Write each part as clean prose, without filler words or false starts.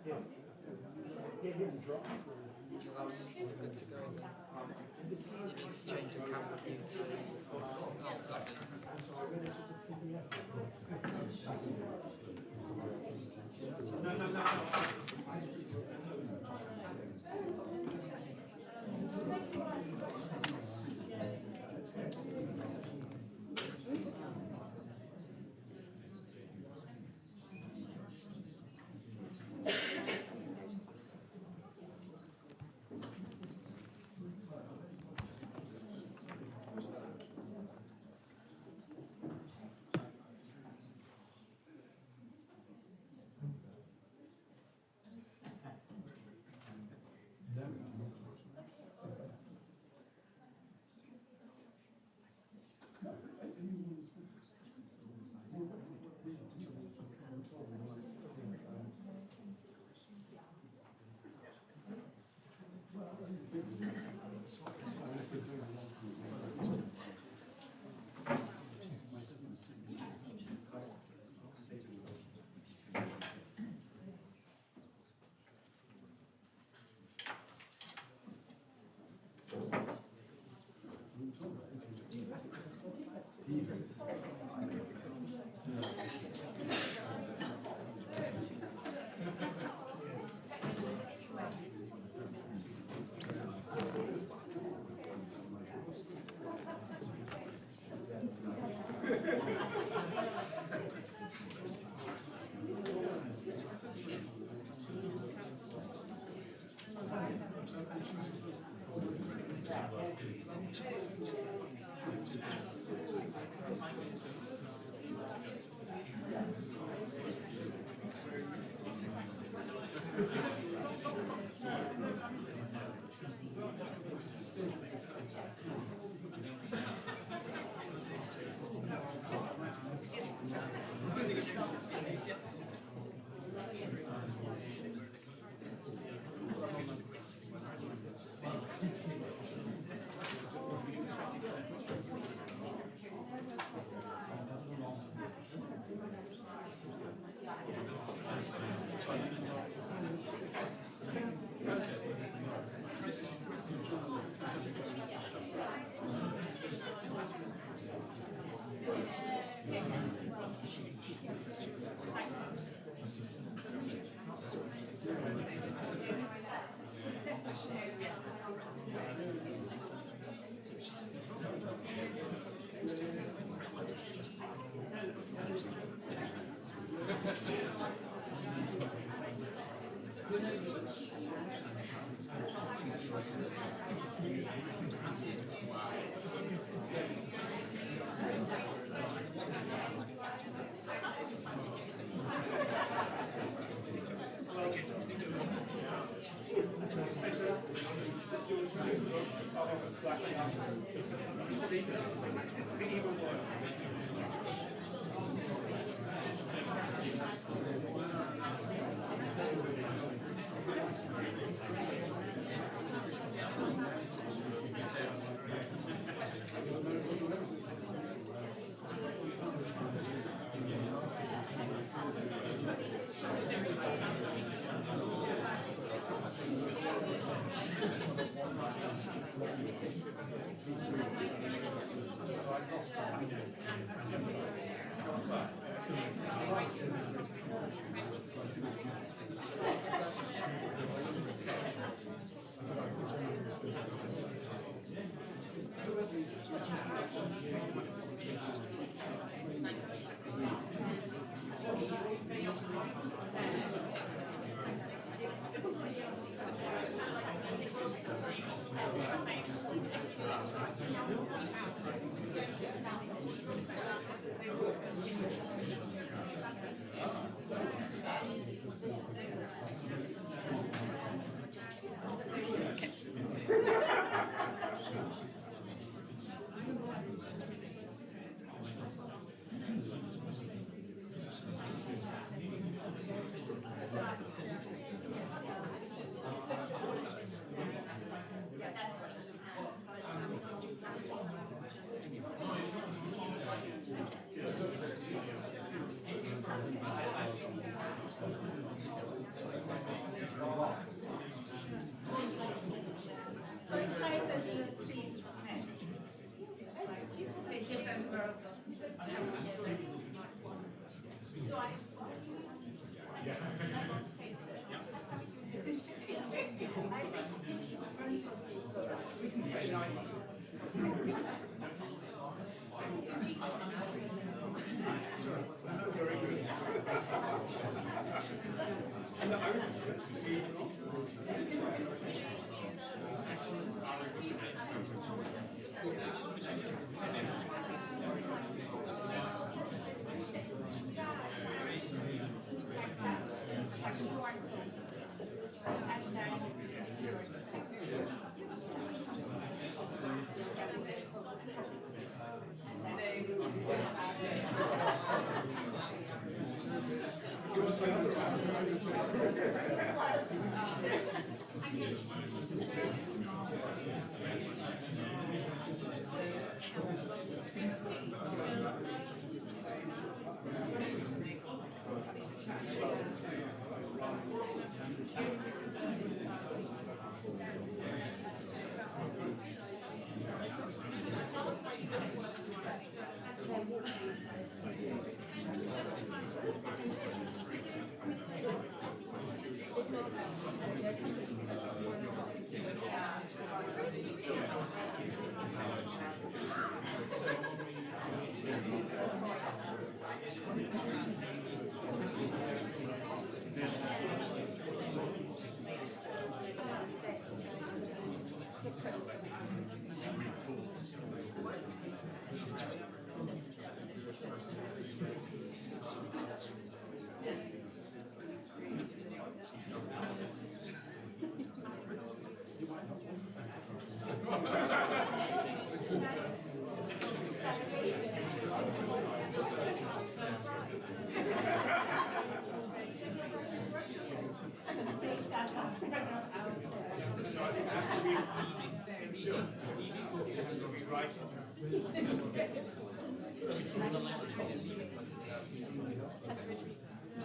That's good to go. You need to change the camera view to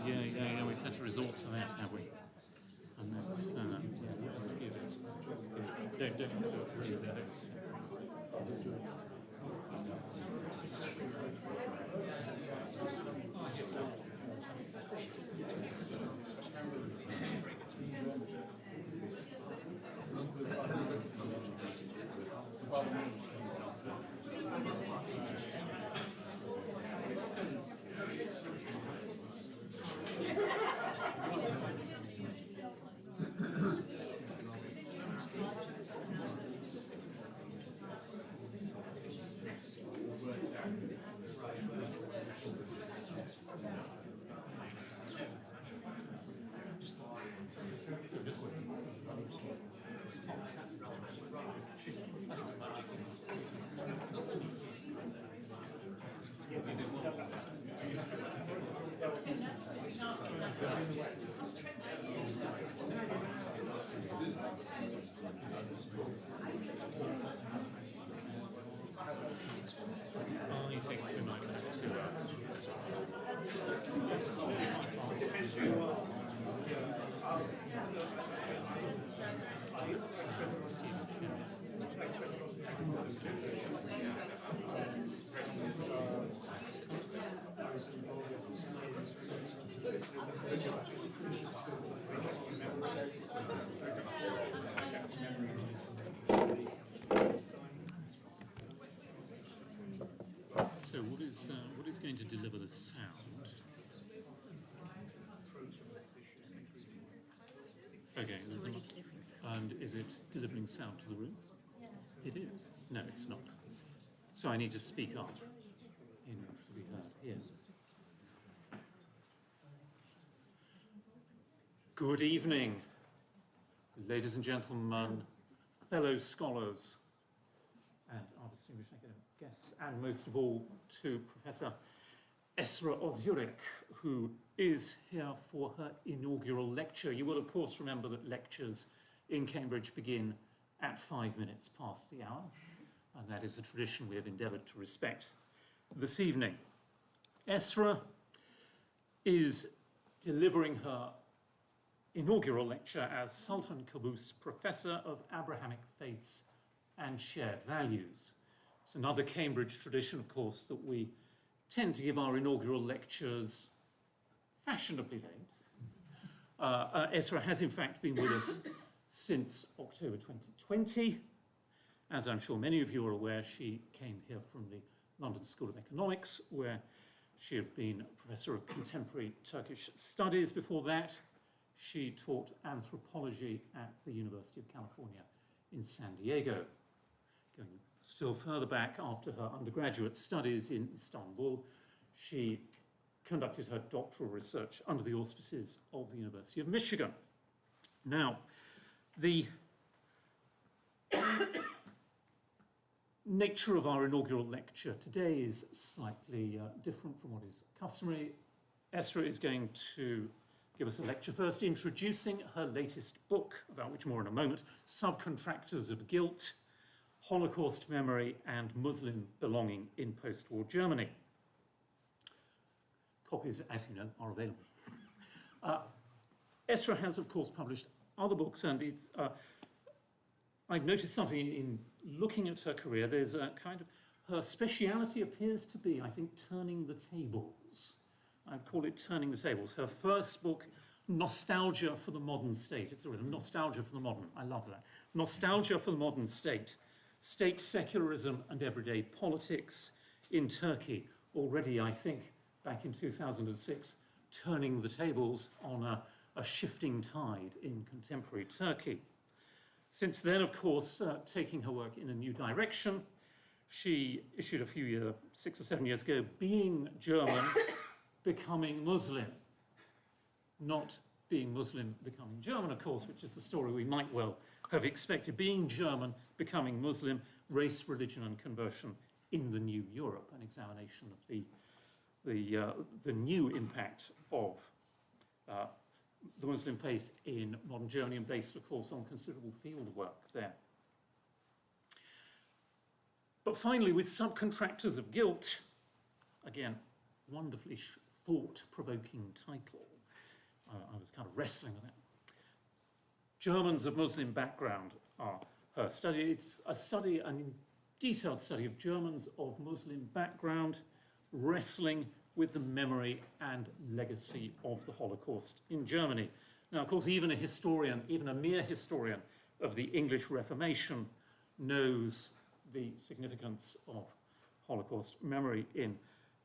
Yeah, we've had to resort to that, have we? And that's good. Don't freeze that. I think we might have to. So what is going to deliver the sound? Okay, and is it delivering sound to the room? It is. No, it's not. So I need to speak up in order to be heard. Yes. Good evening, ladies and gentlemen, fellow scholars, and our distinguished academic guests, and most of all to Professor Esra Özyürek, who is here for her inaugural lecture. You will, of course, remember that lectures in Cambridge begin at 5 minutes past the hour, and that is a tradition we have endeavoured to respect this evening. Esra is delivering her inaugural lecture as Sultan Qaboos Professor of Abrahamic Faiths and Shared Values It's another Cambridge tradition, of course, that we tend to give our inaugural lectures fashionably late. Esra has, in fact, been with us since October 2020. As I'm sure many of you are aware, she came here from the London School of Economics, where she had been Professor of Contemporary Turkish Studies. Before that, she taught anthropology at the University of California in San Diego. Going still further back, after her undergraduate studies in Istanbul, she conducted her doctoral research under the auspices of the University of Michigan. Now, the nature of our inaugural lecture today is slightly different from what is customary. Esra is going to give us a lecture first, introducing her latest book, about which more in a moment, Subcontractors of Guilt, Holocaust Memory and Muslim Belonging in Post-War Germany. Copies, as you know, are available. Esra has, of course, published other books, and I've noticed something in looking at her career. There's a kind of, her speciality appears to be, I think, turning the tables. I'd call it turning the tables. Her first book, Nostalgia for the Modern State. It's a rhythm, Nostalgia for the Modern. I love that. Nostalgia for the Modern State. State secularism and everyday politics in Turkey. Already, I think, back in 2006, turning the tables on a shifting tide in contemporary Turkey. Since then, of course, taking her work in a new direction, she issued a few years, 6 or 7 years ago, Being German, Becoming Muslim. Not Being Muslim, Becoming German, of course, which is the story we might well have expected. Being German, Becoming Muslim, Race, Religion and Conversion in the New Europe, an examination of the new impact of the Muslim faith in modern Germany, and based, of course, on considerable field work there. But finally, with Subcontractors of Guilt, again, wonderfully thought-provoking title. I was kind of wrestling with that. Germans of Muslim background are her study. It's a study, a detailed study of Germans of Muslim background wrestling with the memory and legacy of the Holocaust in Germany. Now, of course, even a historian, even a mere historian of the English Reformation knows the significance of Holocaust memory in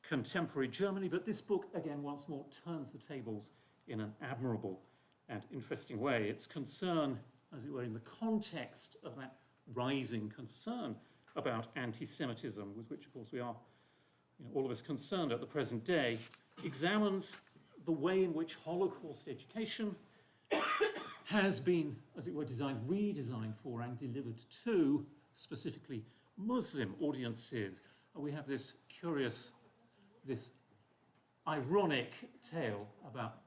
contemporary Germany, but this book, again, once more, turns the tables in an admirable and interesting way. Its concern, as it were, in the context of that rising concern about anti-Semitism, with which, of course, we are, all of us concerned at the present day, examines the way in which Holocaust education has been, as it were, redesigned for and delivered to, specifically, Muslim audiences. We have this curious, this ironic tale about,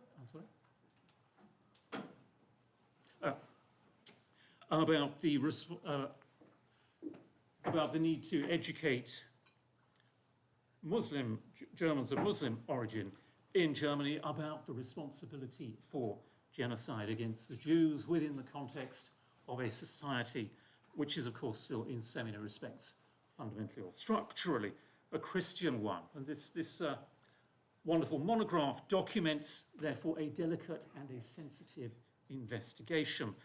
about the need to educate Germans of Muslim origin in Germany about the responsibility for genocide against the Jews within the context of a society which is, of course, still in so many respects fundamentally or structurally a Christian one. And this wonderful monograph documents, therefore, a delicate and a sensitive investigation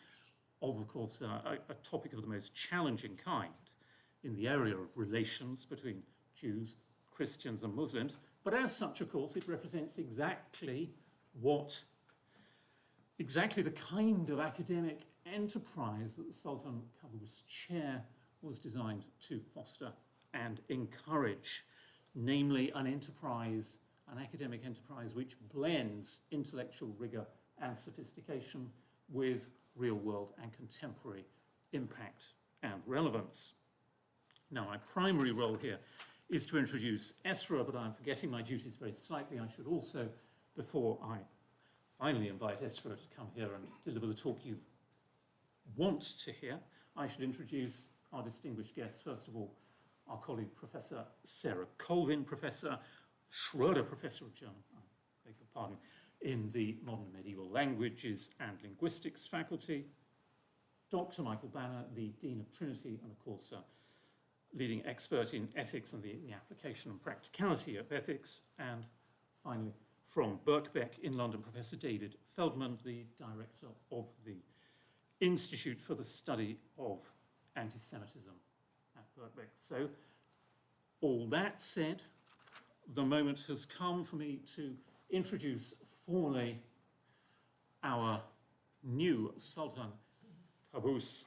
of course, a topic of the most challenging kind in the area of relations between Jews, Christians and Muslims. But as such, of course, it represents exactly the kind of academic enterprise that the Sultan Qaboos chair was designed to foster and encourage, namely an academic enterprise which blends intellectual rigor and sophistication with real-world and contemporary impact and relevance. Now, my primary role here is to introduce Esra, but I'm forgetting my duties very slightly. I should also, before I finally invite Esra to come here and deliver the talk you want to hear, I should introduce our distinguished guests. First of all, our colleague, Professor Sarah Colvin, Professor Schroeder, Professor of German, I beg your pardon, in the Modern Medieval Languages and Linguistics Faculty, Dr. Michael Banner, the Dean of Trinity, and of course, leading expert in ethics and the application and practicality of ethics. And finally, from Birkbeck in London, Professor David Feldman, the director of the Institute for the Study of Anti-Semitism at Birkbeck. So, all that said, the moment has come for me to introduce formally our new Sultan Qaboos,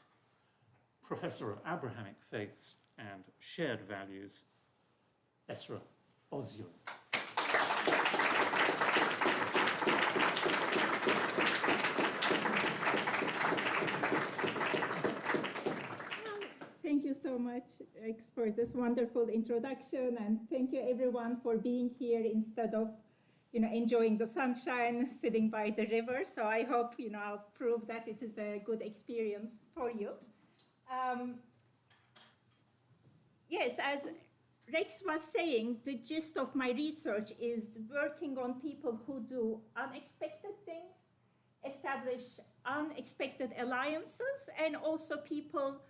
Professor of Abrahamic Faiths and Shared Values, Esra Özyürek. Thank you so much, Rex, for this wonderful introduction, and thank you everyone for being here instead of, enjoying the sunshine, sitting by the river. So I hope, I'll prove that it is a good experience for you. Yes, as Rex was saying, the gist of my research is working on people who do unexpected things, establish unexpected alliances, and also people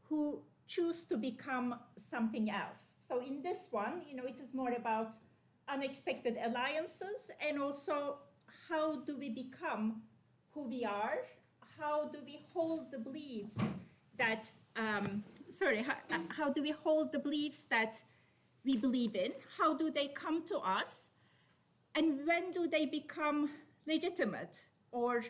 who choose to become something else. So in this one, it is more about unexpected alliances, and also how do we become who we are? How do we hold the beliefs that, how do we hold the beliefs that we believe in? How do they come to us? And when do they become legitimate? Or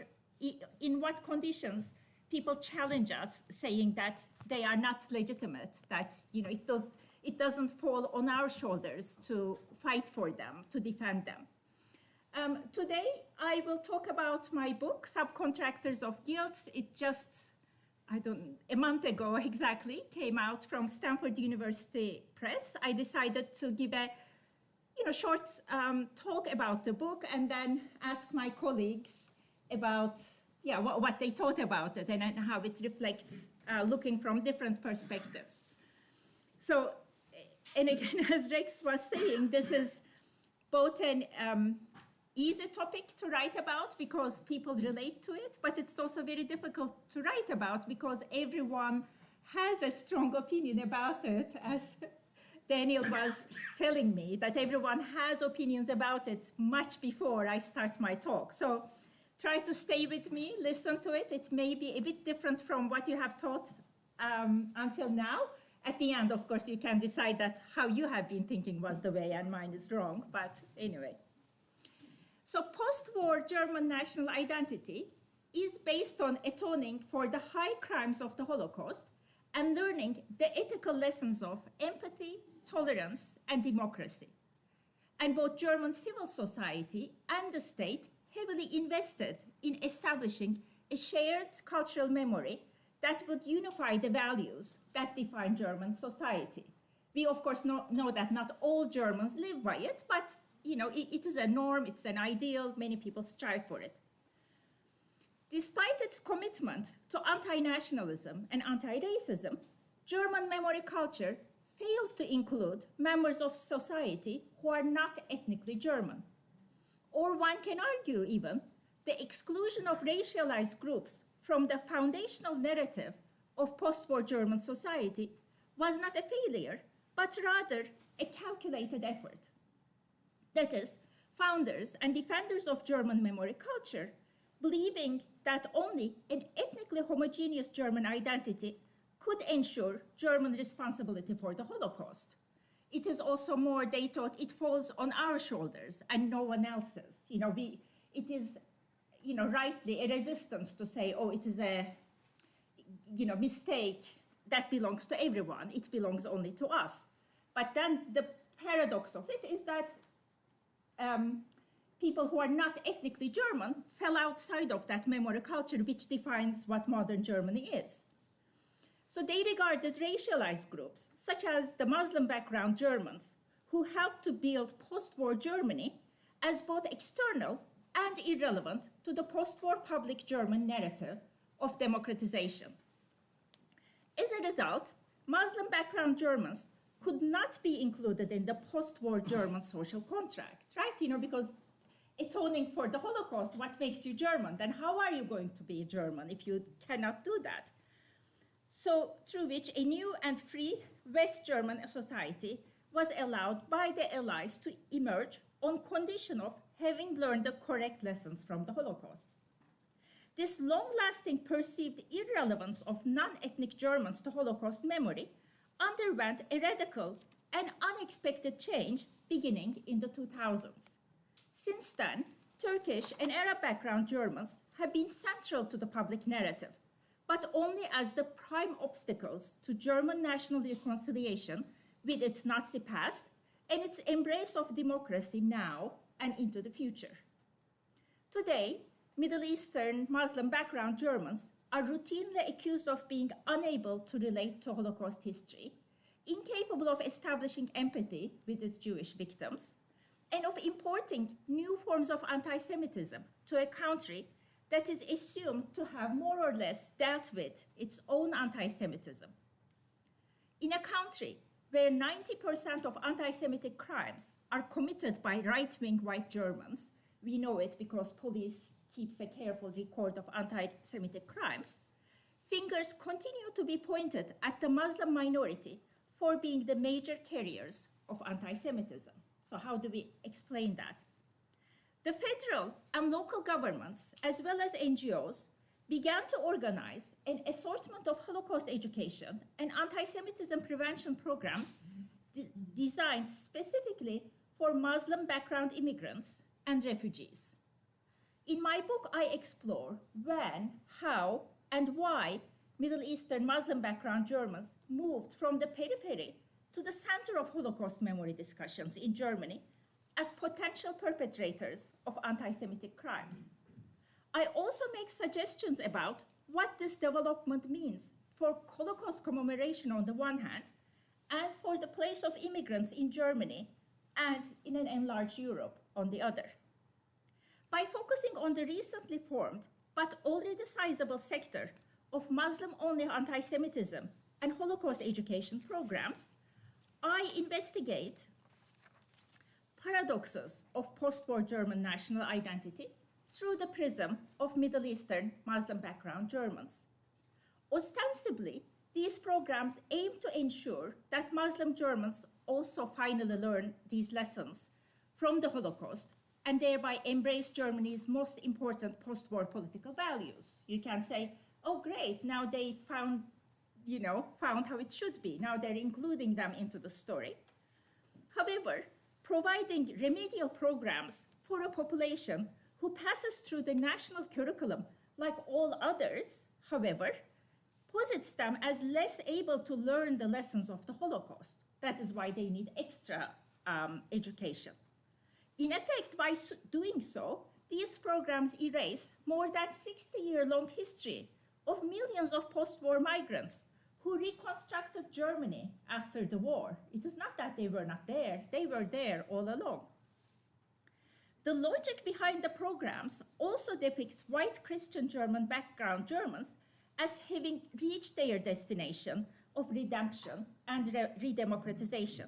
in what conditions people challenge us, saying that they are not legitimate, that it doesn't fall on our shoulders to fight for them, to defend them. Today, I will talk about my book, Subcontractors of Guilt. It just, a month ago exactly, came out from Stanford University Press. I decided to give a short talk about the book and then ask my colleagues about what they thought about it and how it reflects looking from different perspectives. So, and again, as Rex was saying, this is both an easy topic to write about because people relate to it, but it's also very difficult to write about because everyone has a strong opinion about it, as Daniel was telling me, that everyone has opinions about it much before I start my talk. So try to stay with me, listen to it. It may be a bit different from what you have taught until now. At the end, of course, you can decide that how you have been thinking was the way and mine is wrong, but anyway. So post-war German national identity is based on atoning for the high crimes of the Holocaust and learning the ethical lessons of empathy, tolerance, and democracy. And both German civil society and the state heavily invested in establishing a shared cultural memory that would unify the values that define German society. We, of course, know that not all Germans live by it, but it is a norm, it's an ideal, many people strive for it. Despite its commitment to anti-nationalism and anti-racism, German memory culture failed to include members of society who are not ethnically German. Or one can argue even the exclusion of racialized groups from the foundational narrative of post-war German society was not a failure, but rather a calculated effort. That is, founders and defenders of German memory culture, believing that only an ethnically homogeneous German identity could ensure German responsibility for the Holocaust. It is also more, they thought, it falls on our shoulders and no one else's. It is, rightly a resistance to say, oh, it is a, mistake that belongs to everyone. It belongs only to us. But then the paradox of it is that people who are not ethnically German fell outside of that memory culture, which defines what modern Germany is. So they regarded racialized groups, such as the Muslim background Germans, who helped to build post-war Germany, as both external and irrelevant to the post-war public German narrative of democratization. As a result, Muslim background Germans could not be included in the post-war German social contract, right? Because atoning for the Holocaust, what makes you German? Then how are you going to be German if you cannot do that? so through which a new and free West German society was allowed by the Allies to emerge on condition of having learned the correct lessons from the Holocaust. This long-lasting perceived irrelevance of non-ethnic Germans to Holocaust memory underwent a radical and unexpected change beginning in the 2000s. Since then, Turkish and Arab background Germans have been central to the public narrative, but only as the prime obstacles to German national reconciliation with its Nazi past and its embrace of democracy now and into the future. Today, Middle Eastern Muslim background Germans are routinely accused of being unable to relate to Holocaust history, incapable of establishing empathy with its Jewish victims, and of importing new forms of anti-Semitism to a country that is assumed to have more or less dealt with its own anti-Semitism. In a country where 90% of anti-Semitic crimes are committed by right-wing white Germans, we know it because police keeps a careful record of anti-Semitic crimes, fingers continue to be pointed at the Muslim minority for being the major carriers of anti-Semitism. So how do we explain that? The federal and local governments, as well as NGOs, began to organize an assortment of Holocaust education and anti-Semitism prevention programs designed specifically for Muslim background immigrants and refugees. In my book, I explore when, how, and why Middle Eastern Muslim background Germans moved from the periphery to the center of Holocaust memory discussions in Germany as potential perpetrators of anti-Semitic crimes. I also make suggestions about what this development means for Holocaust commemoration on the one hand, and for the place of immigrants in Germany and in an enlarged Europe on the other. By focusing on the recently formed but already sizable sector of Muslim-only anti-Semitism and Holocaust education programs, I investigate paradoxes of post-war German national identity through the prism of Middle Eastern Muslim background Germans. Ostensibly, these programs aim to ensure that Muslim Germans also finally learn these lessons from the Holocaust and thereby embrace Germany's most important post-war political values. You can say, oh great, now they found how it should be. Now they're including them into the story. However, providing remedial programs for a population who passes through the national curriculum like all others, however, posits them as less able to learn the lessons of the Holocaust. That is why they need extra education. In effect, by doing so, these programs erase more than 60-year-long history of millions of post-war migrants who reconstructed Germany after the war. It is not that they were not there, they were there all along. The logic behind the programs also depicts white Christian German background Germans as having reached their destination of redemption and redemocratization,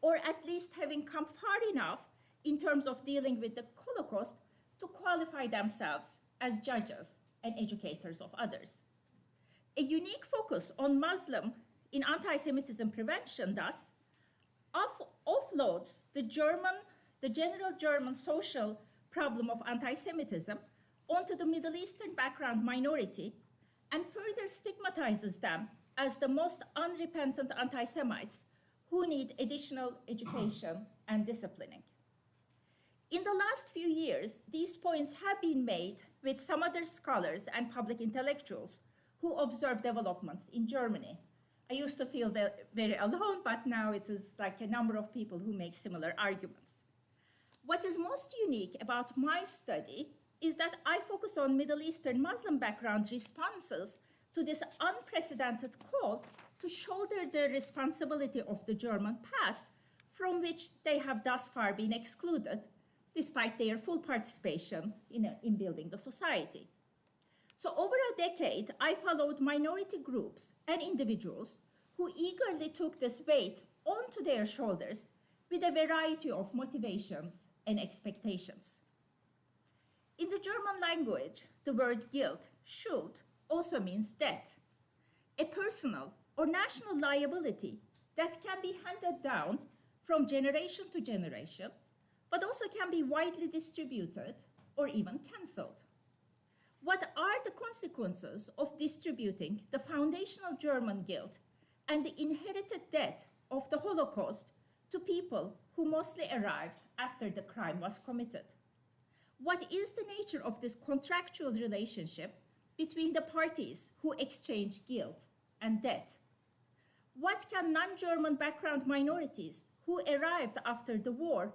or at least having come far enough in terms of dealing with the Holocaust to qualify themselves as judges and educators of others. A unique focus on Muslim in anti-Semitism prevention thus offloads the general German social problem of anti-Semitism onto the Middle Eastern background minority and further stigmatizes them as the most unrepentant anti-Semites who need additional education and disciplining. In the last few years, these points have been made with some other scholars and public intellectuals who observe developments in Germany. I used to feel very alone, but now it is like a number of people who make similar arguments. What is most unique about my study is that I focus on Middle Eastern Muslim background responses to this unprecedented call to shoulder the responsibility of the German past from which they have thus far been excluded, despite their full participation in building the society. So over a decade, I followed minority groups and individuals who eagerly took this weight onto their shoulders with a variety of motivations and expectations. In the German language, the word guilt, Schuld, also means debt. a personal or national liability that can be handed down from generation to generation, but also can be widely distributed or even cancelled. What are the consequences of distributing the foundational German guilt and the inherited debt of the Holocaust to people who mostly arrived after the crime was committed? What is the nature of this contractual relationship between the parties who exchange guilt and debt? What can non-German background minorities who arrived after the war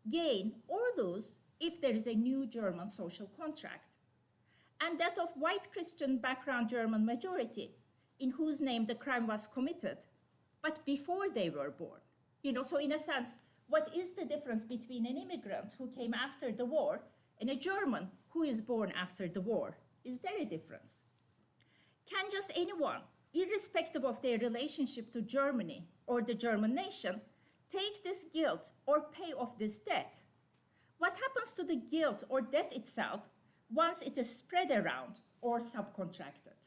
gain or lose if there is a new German social contract? And that of white Christian background German majority in whose name the crime was committed, but before they were born. So in a sense, what is the difference between an immigrant who came after the war and a German who is born after the war? Is there a difference? Can just anyone, irrespective of their relationship to Germany or the German nation, take this guilt or pay off this debt? What happens to the guilt or debt itself once it is spread around or subcontracted?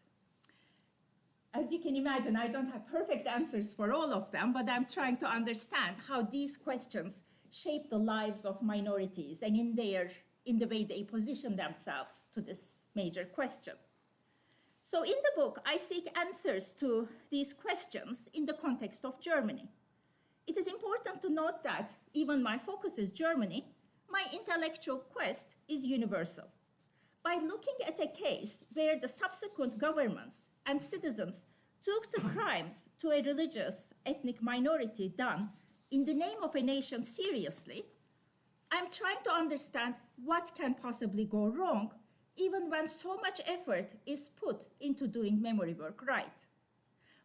As you can imagine, I don't have perfect answers for all of them, but I'm trying to understand how these questions shape the lives of minorities and in the way they position themselves to this major question. So in the book, I seek answers to these questions in the context of Germany. It is important to note that even my focus is Germany, my intellectual quest is universal. By looking at a case where the subsequent governments and citizens took the crimes to a religious ethnic minority done in the name of a nation seriously, I'm trying to understand what can possibly go wrong even when so much effort is put into doing memory work right.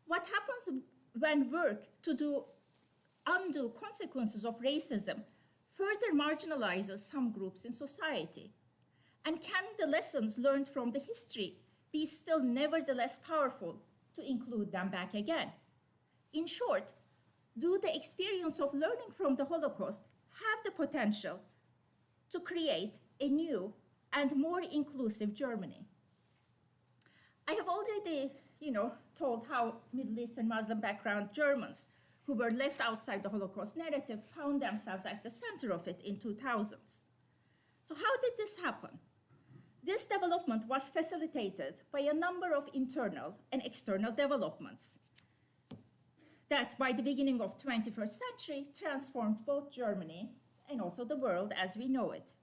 What happens when work to undo consequences of racism further marginalizes some groups in society? And can the lessons learned from the history be still nevertheless powerful to include them back again? In short, do the experience of learning from the Holocaust have the potential to create a new and more inclusive Germany? I have already, told how Middle Eastern Muslim background Germans who were left outside the Holocaust narrative found themselves at the center of it in 2000s. So how did this happen? This development was facilitated by a number of internal and external developments that by the beginning of 21st century transformed both Germany and also the world as we know it.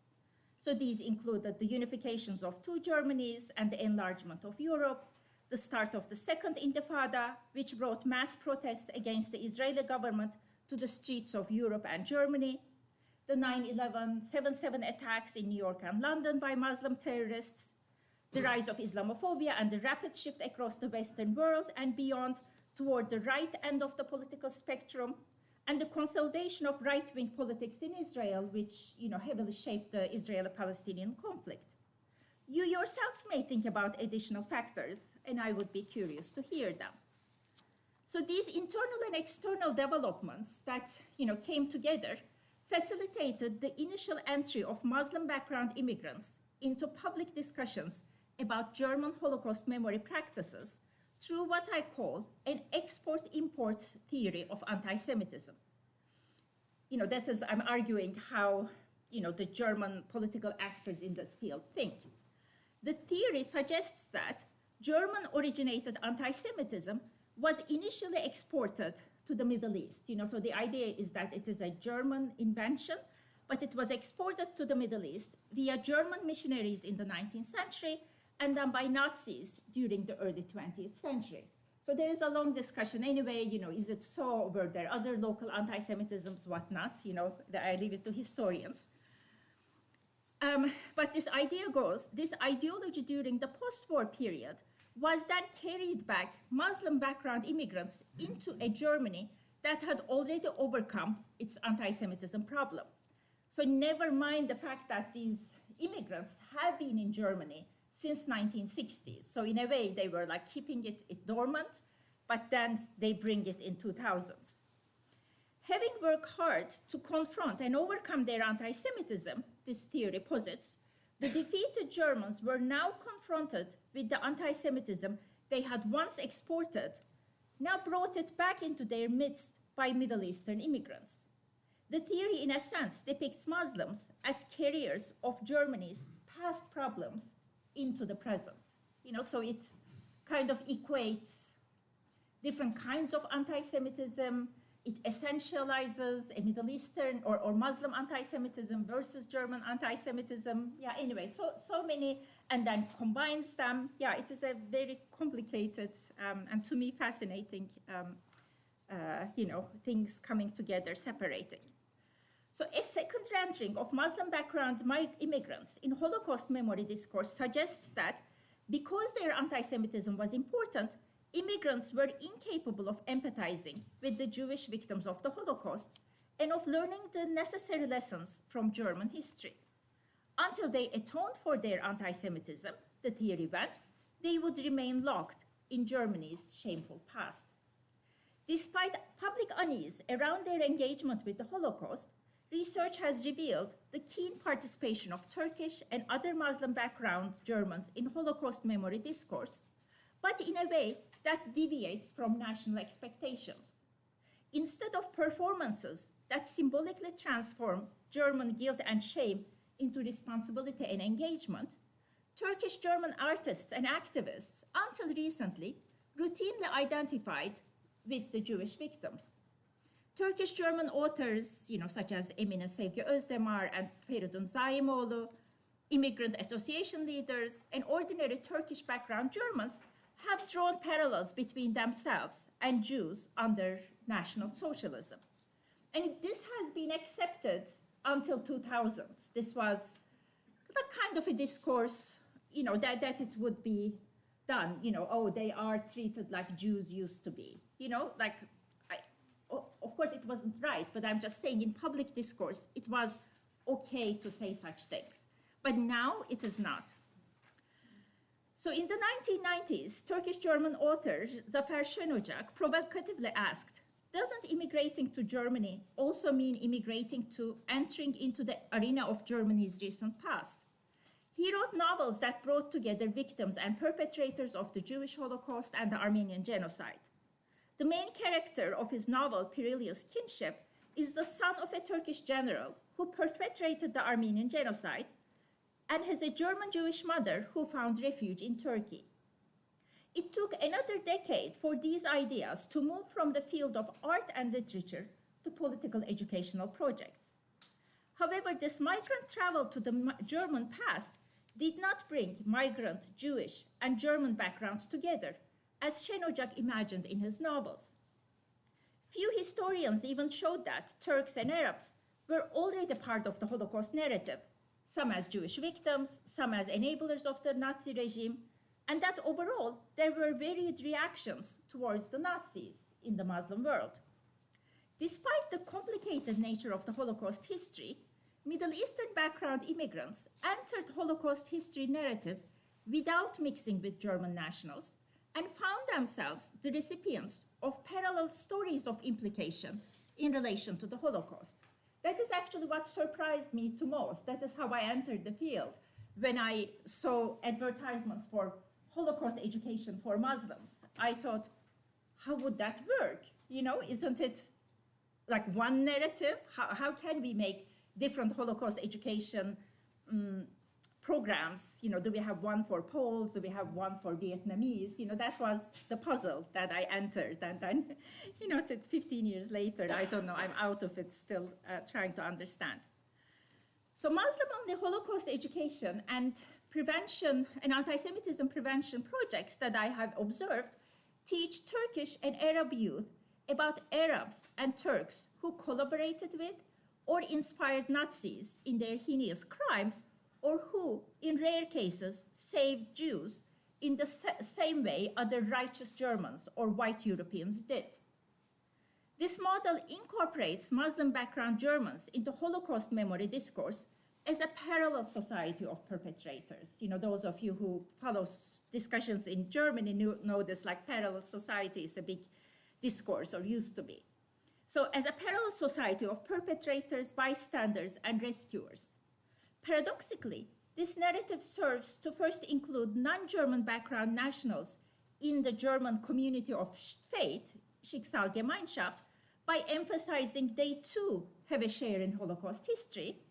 So these included the unifications of two Germanys and the enlargement of Europe, the start of the Second Intifada, which brought mass protests against the Israeli government to the streets of Europe and Germany, the 9/11, 7/7 attacks in New York and London by Muslim terrorists, the rise of Islamophobia and the rapid shift across the Western world and beyond toward the right end of the political spectrum, and the consolidation of right-wing politics in Israel, which heavily shaped the Israeli-Palestinian conflict. You yourselves may think about additional factors, and I would be curious to hear them. So these internal and external developments that came together facilitated the initial entry of Muslim background immigrants into public discussions about German Holocaust memory practices through what I call an export-import theory of anti-Semitism. That is, I'm arguing how the German political actors in this field think. The theory suggests that German-originated anti-Semitism was initially exported to the Middle East. So the idea is that it is a German invention, but it was exported to the Middle East via German missionaries in the 19th century and then by Nazis during the early 20th century. So there is a long discussion anyway, is it so, were there other local anti-Semitisms, whatnot, I leave it to historians. But this idea goes, this ideology during the post-war period was then carried back Muslim background immigrants into a Germany that had already overcome its anti-Semitism problem. So never mind the fact that these immigrants have been in Germany since 1960s. So in a way, they were like keeping it dormant, but then they bring it in 2000s. Having worked hard to confront and overcome their anti-Semitism, this theory posits, the defeated Germans were now confronted with the anti-Semitism they had once exported now brought it back into their midst by Middle Eastern immigrants. The theory, in a sense, depicts Muslims as carriers of Germany's past problems into the present. So it kind of equates different kinds of anti-Semitism. It essentializes a Middle Eastern or Muslim anti-Semitism versus German anti-Semitism. Yeah, anyway, so many, and then combines them. Yeah, it is a very complicated and to me fascinating, things coming together, separating. So a second rendering of Muslim background immigrants in Holocaust memory discourse suggests that because their anti-Semitism was important, immigrants were incapable of empathizing with the Jewish victims of the Holocaust and of learning the necessary lessons from German history. Until they atoned for their anti-Semitism, the theory went, they would remain locked in Germany's shameful past. Despite public unease around their engagement with the Holocaust, research has revealed the keen participation of Turkish and other Muslim background Germans in Holocaust memory discourse, but in a way that deviates from national expectations. Instead of performances that symbolically transform German guilt and shame into responsibility and engagement, Turkish German artists and activists, until recently, routinely identified with the Jewish victims. Turkish German authors, such as Emine Sevgi Özdemir and Feridun Zaimoğlu, immigrant association leaders, and ordinary Turkish background Germans have drawn parallels between themselves and Jews under National Socialism. And this has been accepted until 2000s. This was the kind of a discourse, that it would be done, they are treated like Jews used to be, of course it wasn't right, but I'm just saying in public discourse, it was okay to say such things. But now it is not. So in the 1990s, Turkish-German author Zafer Şenocak provocatively asked, doesn't immigrating to Germany also mean immigrating to entering into the arena of Germany's recent past? He wrote novels that brought together victims and perpetrators of the Jewish Holocaust and the Armenian genocide. The main character of his novel, Perilous Kinship, is the son of a Turkish general who perpetrated the Armenian genocide and has a German Jewish mother who found refuge in Turkey. It took another decade for these ideas to move from the field of art and literature to political educational projects. However, this migrant travel to the German past did not bring migrant, Jewish, and German backgrounds together, as Şenocak imagined in his novels. Few historians even showed that Turks and Arabs were already part of the Holocaust narrative, some as Jewish victims, some as enablers of the Nazi regime, and that overall there were varied reactions towards the Nazis in the Muslim world. Despite the complicated nature of the Holocaust history, Middle Eastern background immigrants entered Holocaust history narrative without mixing with German nationals and found themselves the recipients of parallel stories of implication in relation to the Holocaust. That is actually what surprised me to most. That is how I entered the field when I saw advertisements for Holocaust education for Muslims. I thought, how would that work? Isn't it like one narrative? How can we make different Holocaust education programs? Do we have one for Poles? Do we have one for Vietnamese? That was the puzzle that I entered. And then, 15 years later, I don't know, I'm out of it still trying to understand. So Muslim-only Holocaust education and prevention and anti-Semitism prevention projects that I have observed teach Turkish and Arab youth about Arabs and Turks who collaborated with or inspired Nazis in their heinous crimes, or who, in rare cases, saved Jews in the same way other righteous Germans or white Europeans did. This model incorporates Muslim background Germans into Holocaust memory discourse as a parallel society of perpetrators. Those of you who follow discussions in Germany know this, like parallel society is a big discourse, or used to be. So as a parallel society of perpetrators, bystanders, and rescuers. Paradoxically, this narrative serves to first include non-German background nationals in the German community of faith, Schicksalgemeinschaft, by emphasizing they too have a share in Holocaust history,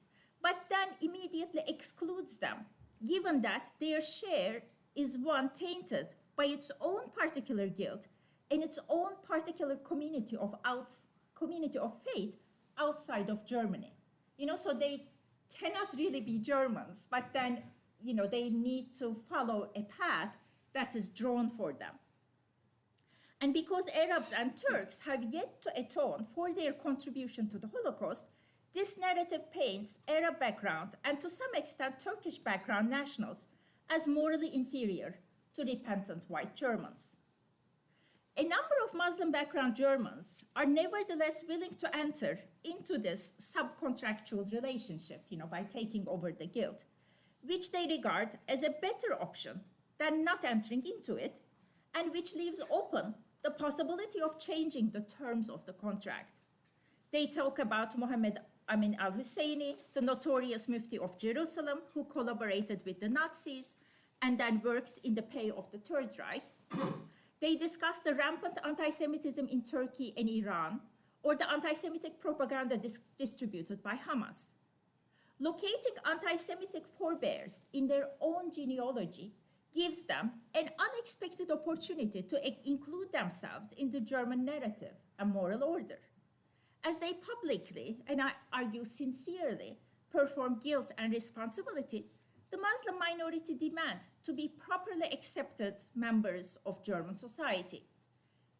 but then immediately excludes them, given that their share is one tainted by its own particular guilt and its own particular community of faith outside of Germany. So they cannot really be Germans, but then, they need to follow a path that is drawn for them. And because Arabs and Turks have yet to atone for their contribution to the Holocaust, this narrative paints Arab background and to some extent Turkish background nationals as morally inferior to repentant white Germans. A number of Muslim background Germans are nevertheless willing to enter into this subcontractual relationship, by taking over the guilt, which they regard as a better option than not entering into it, and which leaves open the possibility of changing the terms of the contract. They talk about Mohammed Amin al-Husseini, the notorious Mufti of Jerusalem, who collaborated with the Nazis and then worked in the pay of the Third Reich. They discuss the rampant anti-Semitism in Turkey and Iran, or the anti-Semitic propaganda distributed by Hamas. Locating anti-Semitic forebears in their own genealogy gives them an unexpected opportunity to include themselves in the German narrative and moral order. As they publicly, and I argue sincerely, perform guilt and responsibility, the Muslim minority demand to be properly accepted members of German society.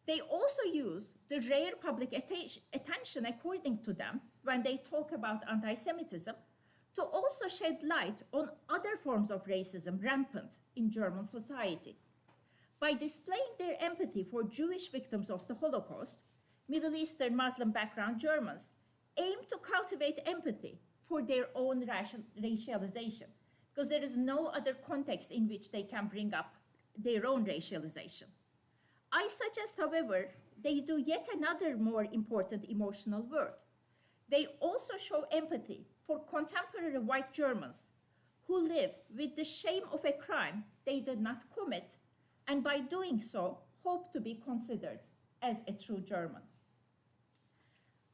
They also use the rare public attention according to them when they talk about anti-Semitism to also shed light on other forms of racism rampant in German society. By displaying their empathy for Jewish victims of the Holocaust, Middle Eastern Muslim background Germans aim to cultivate empathy for their own racialization, because there is no other context in which they can bring up their own racialization. I suggest, however, they do yet another more important emotional work. They also show empathy for contemporary white Germans who live with the shame of a crime they did not commit, and by doing so, hope to be considered as a true German.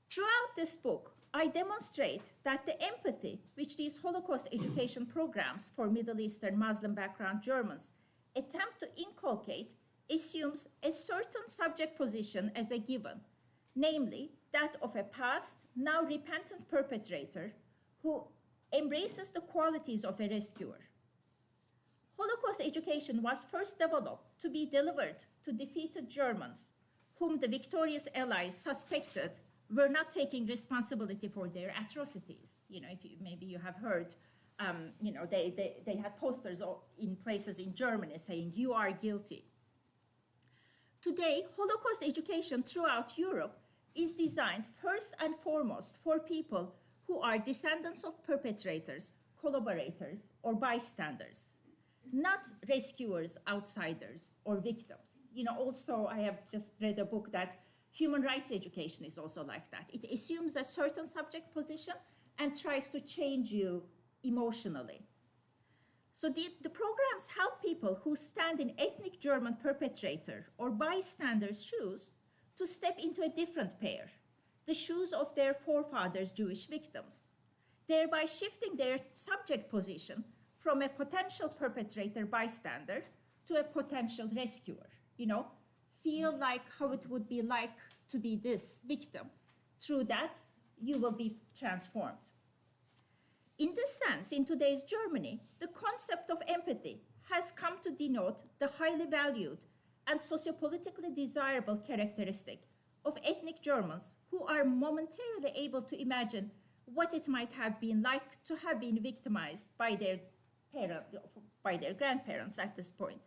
Throughout this book, I demonstrate that the empathy which these Holocaust education programs for Middle Eastern Muslim background Germans attempt to inculcate assumes a certain subject position as a given, namely that of a past, now repentant perpetrator who embraces the qualities of a rescuer. Holocaust education was first developed to be delivered to defeated Germans, whom the victorious Allies suspected were not taking responsibility for their atrocities. Maybe you have heard, they had posters in places in Germany saying, "You are guilty." Today, Holocaust education throughout Europe is designed first and foremost for people who are descendants of perpetrators, collaborators, or bystanders, not rescuers, outsiders, or victims. Also, I have just read a book that human rights education is also like that. It assumes a certain subject position and tries to change you emotionally. So the programs help people who stand in ethnic German perpetrator or bystander's shoes to step into a different pair, the shoes of their forefathers' Jewish victims, thereby shifting their subject position from a potential perpetrator bystander to a potential rescuer. Feel like how it would be like to be this victim. Through that, you will be transformed. In this sense, in today's Germany, the concept of empathy has come to denote the highly valued and sociopolitically desirable characteristic of ethnic Germans who are momentarily able to imagine what it might have been like to have been victimized by their grandparents at this point.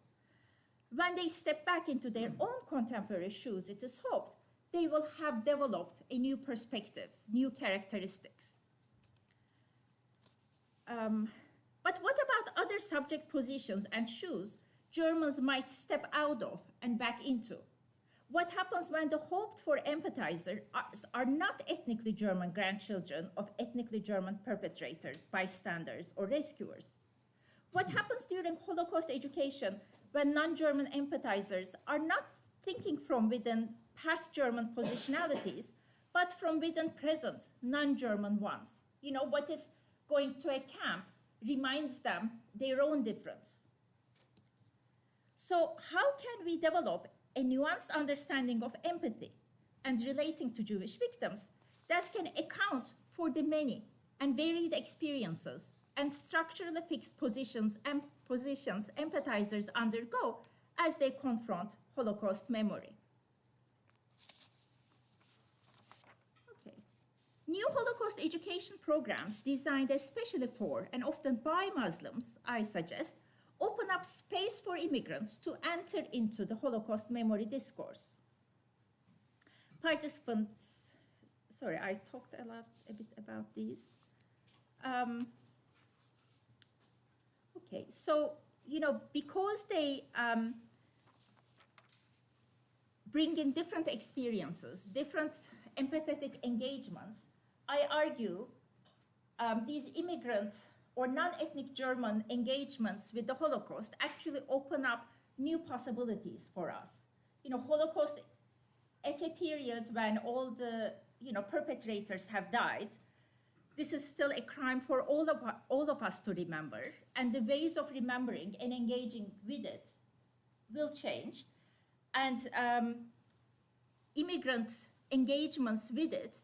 When they step back into their own contemporary shoes, it is hoped they will have developed a new perspective, new characteristics. But what about other subject positions and shoes Germans might step out of and back into? What happens when the hoped-for empathizers are not ethnically German grandchildren of ethnically German perpetrators, bystanders, or rescuers? What happens during Holocaust education when non-German empathizers are not thinking from within past German positionalities, but from within present non-German ones? You know, what if going to a camp reminds them their own difference? So how can we develop a nuanced understanding of empathy and relating to Jewish victims that can account for the many and varied experiences and structurally fixed positions empathizers undergo as they confront Holocaust memory? Okay. New Holocaust education programs designed especially for and often by Muslims, I suggest, open up space for immigrants to enter into the Holocaust memory discourse. Participants, sorry, I talked a bit about these. Okay, so, you know, because they bring in different experiences, different empathetic engagements, I argue these immigrant or non-ethnic German engagements with the Holocaust actually open up new possibilities for us. You know, Holocaust at a period when all the, you know, perpetrators have died, this is still a crime for all of us to remember, and the ways of remembering and engaging with it will change. And immigrant engagements with it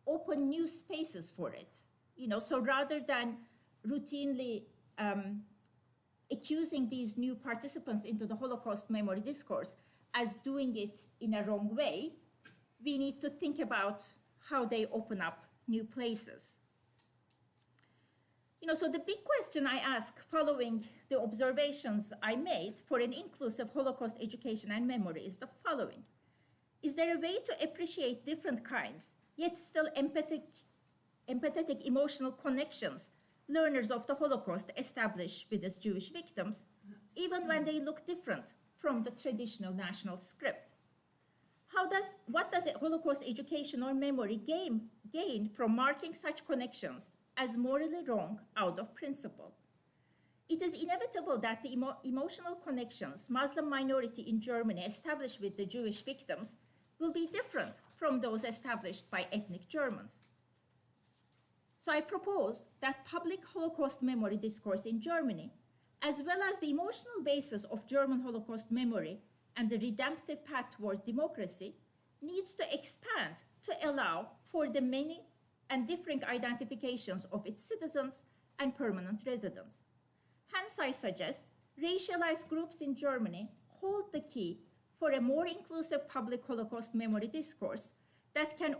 open new spaces for it. You know, so rather than routinely accusing these new participants into the Holocaust memory discourse as doing it in a wrong way, we need to think about how they open up new places. You know, so the big question I ask following the observations I made for an inclusive Holocaust education and memory is the following. Is there a way to appreciate different kinds, yet still empathetic emotional connections learners of the Holocaust establish with its Jewish victims, even when they look different from the traditional national script? What does a Holocaust education or memory gain from marking such connections as morally wrong out of principle? It is inevitable that the emotional connections Muslim minority in Germany establish with the Jewish victims will be different from those established by ethnic Germans. So I propose that public Holocaust memory discourse in Germany, as well as the emotional basis of German Holocaust memory and the redemptive path toward democracy, needs to expand to allow for the many and differing identifications of its citizens and permanent residents. Hence, I suggest racialized groups in Germany hold the key for a more inclusive public Holocaust memory discourse that can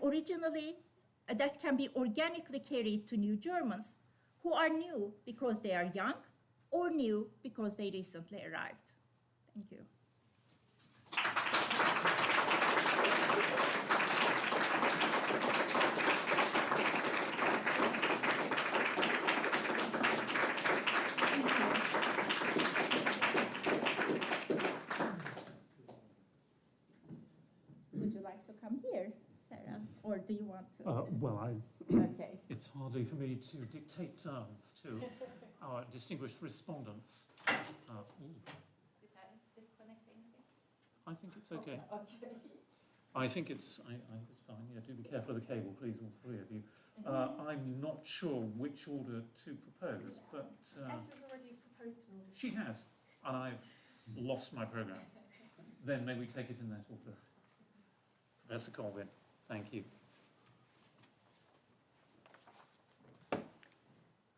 be organically carried to new Germans who are new because they are young or new because they recently arrived. Thank you. Would you like to come here, Sarah, or do you want to? Okay. It's hardly for me to dictate terms to our distinguished respondents. Did I disconnect anything? I think it's okay. Okay. I think it's fine. Yeah, do be careful of the cable, please, all three of you. I'm not sure which order to propose, but Esra's already proposed an order. she has, and I've lost my programme. Then may we take it in that order? Professor Colvin, thank you.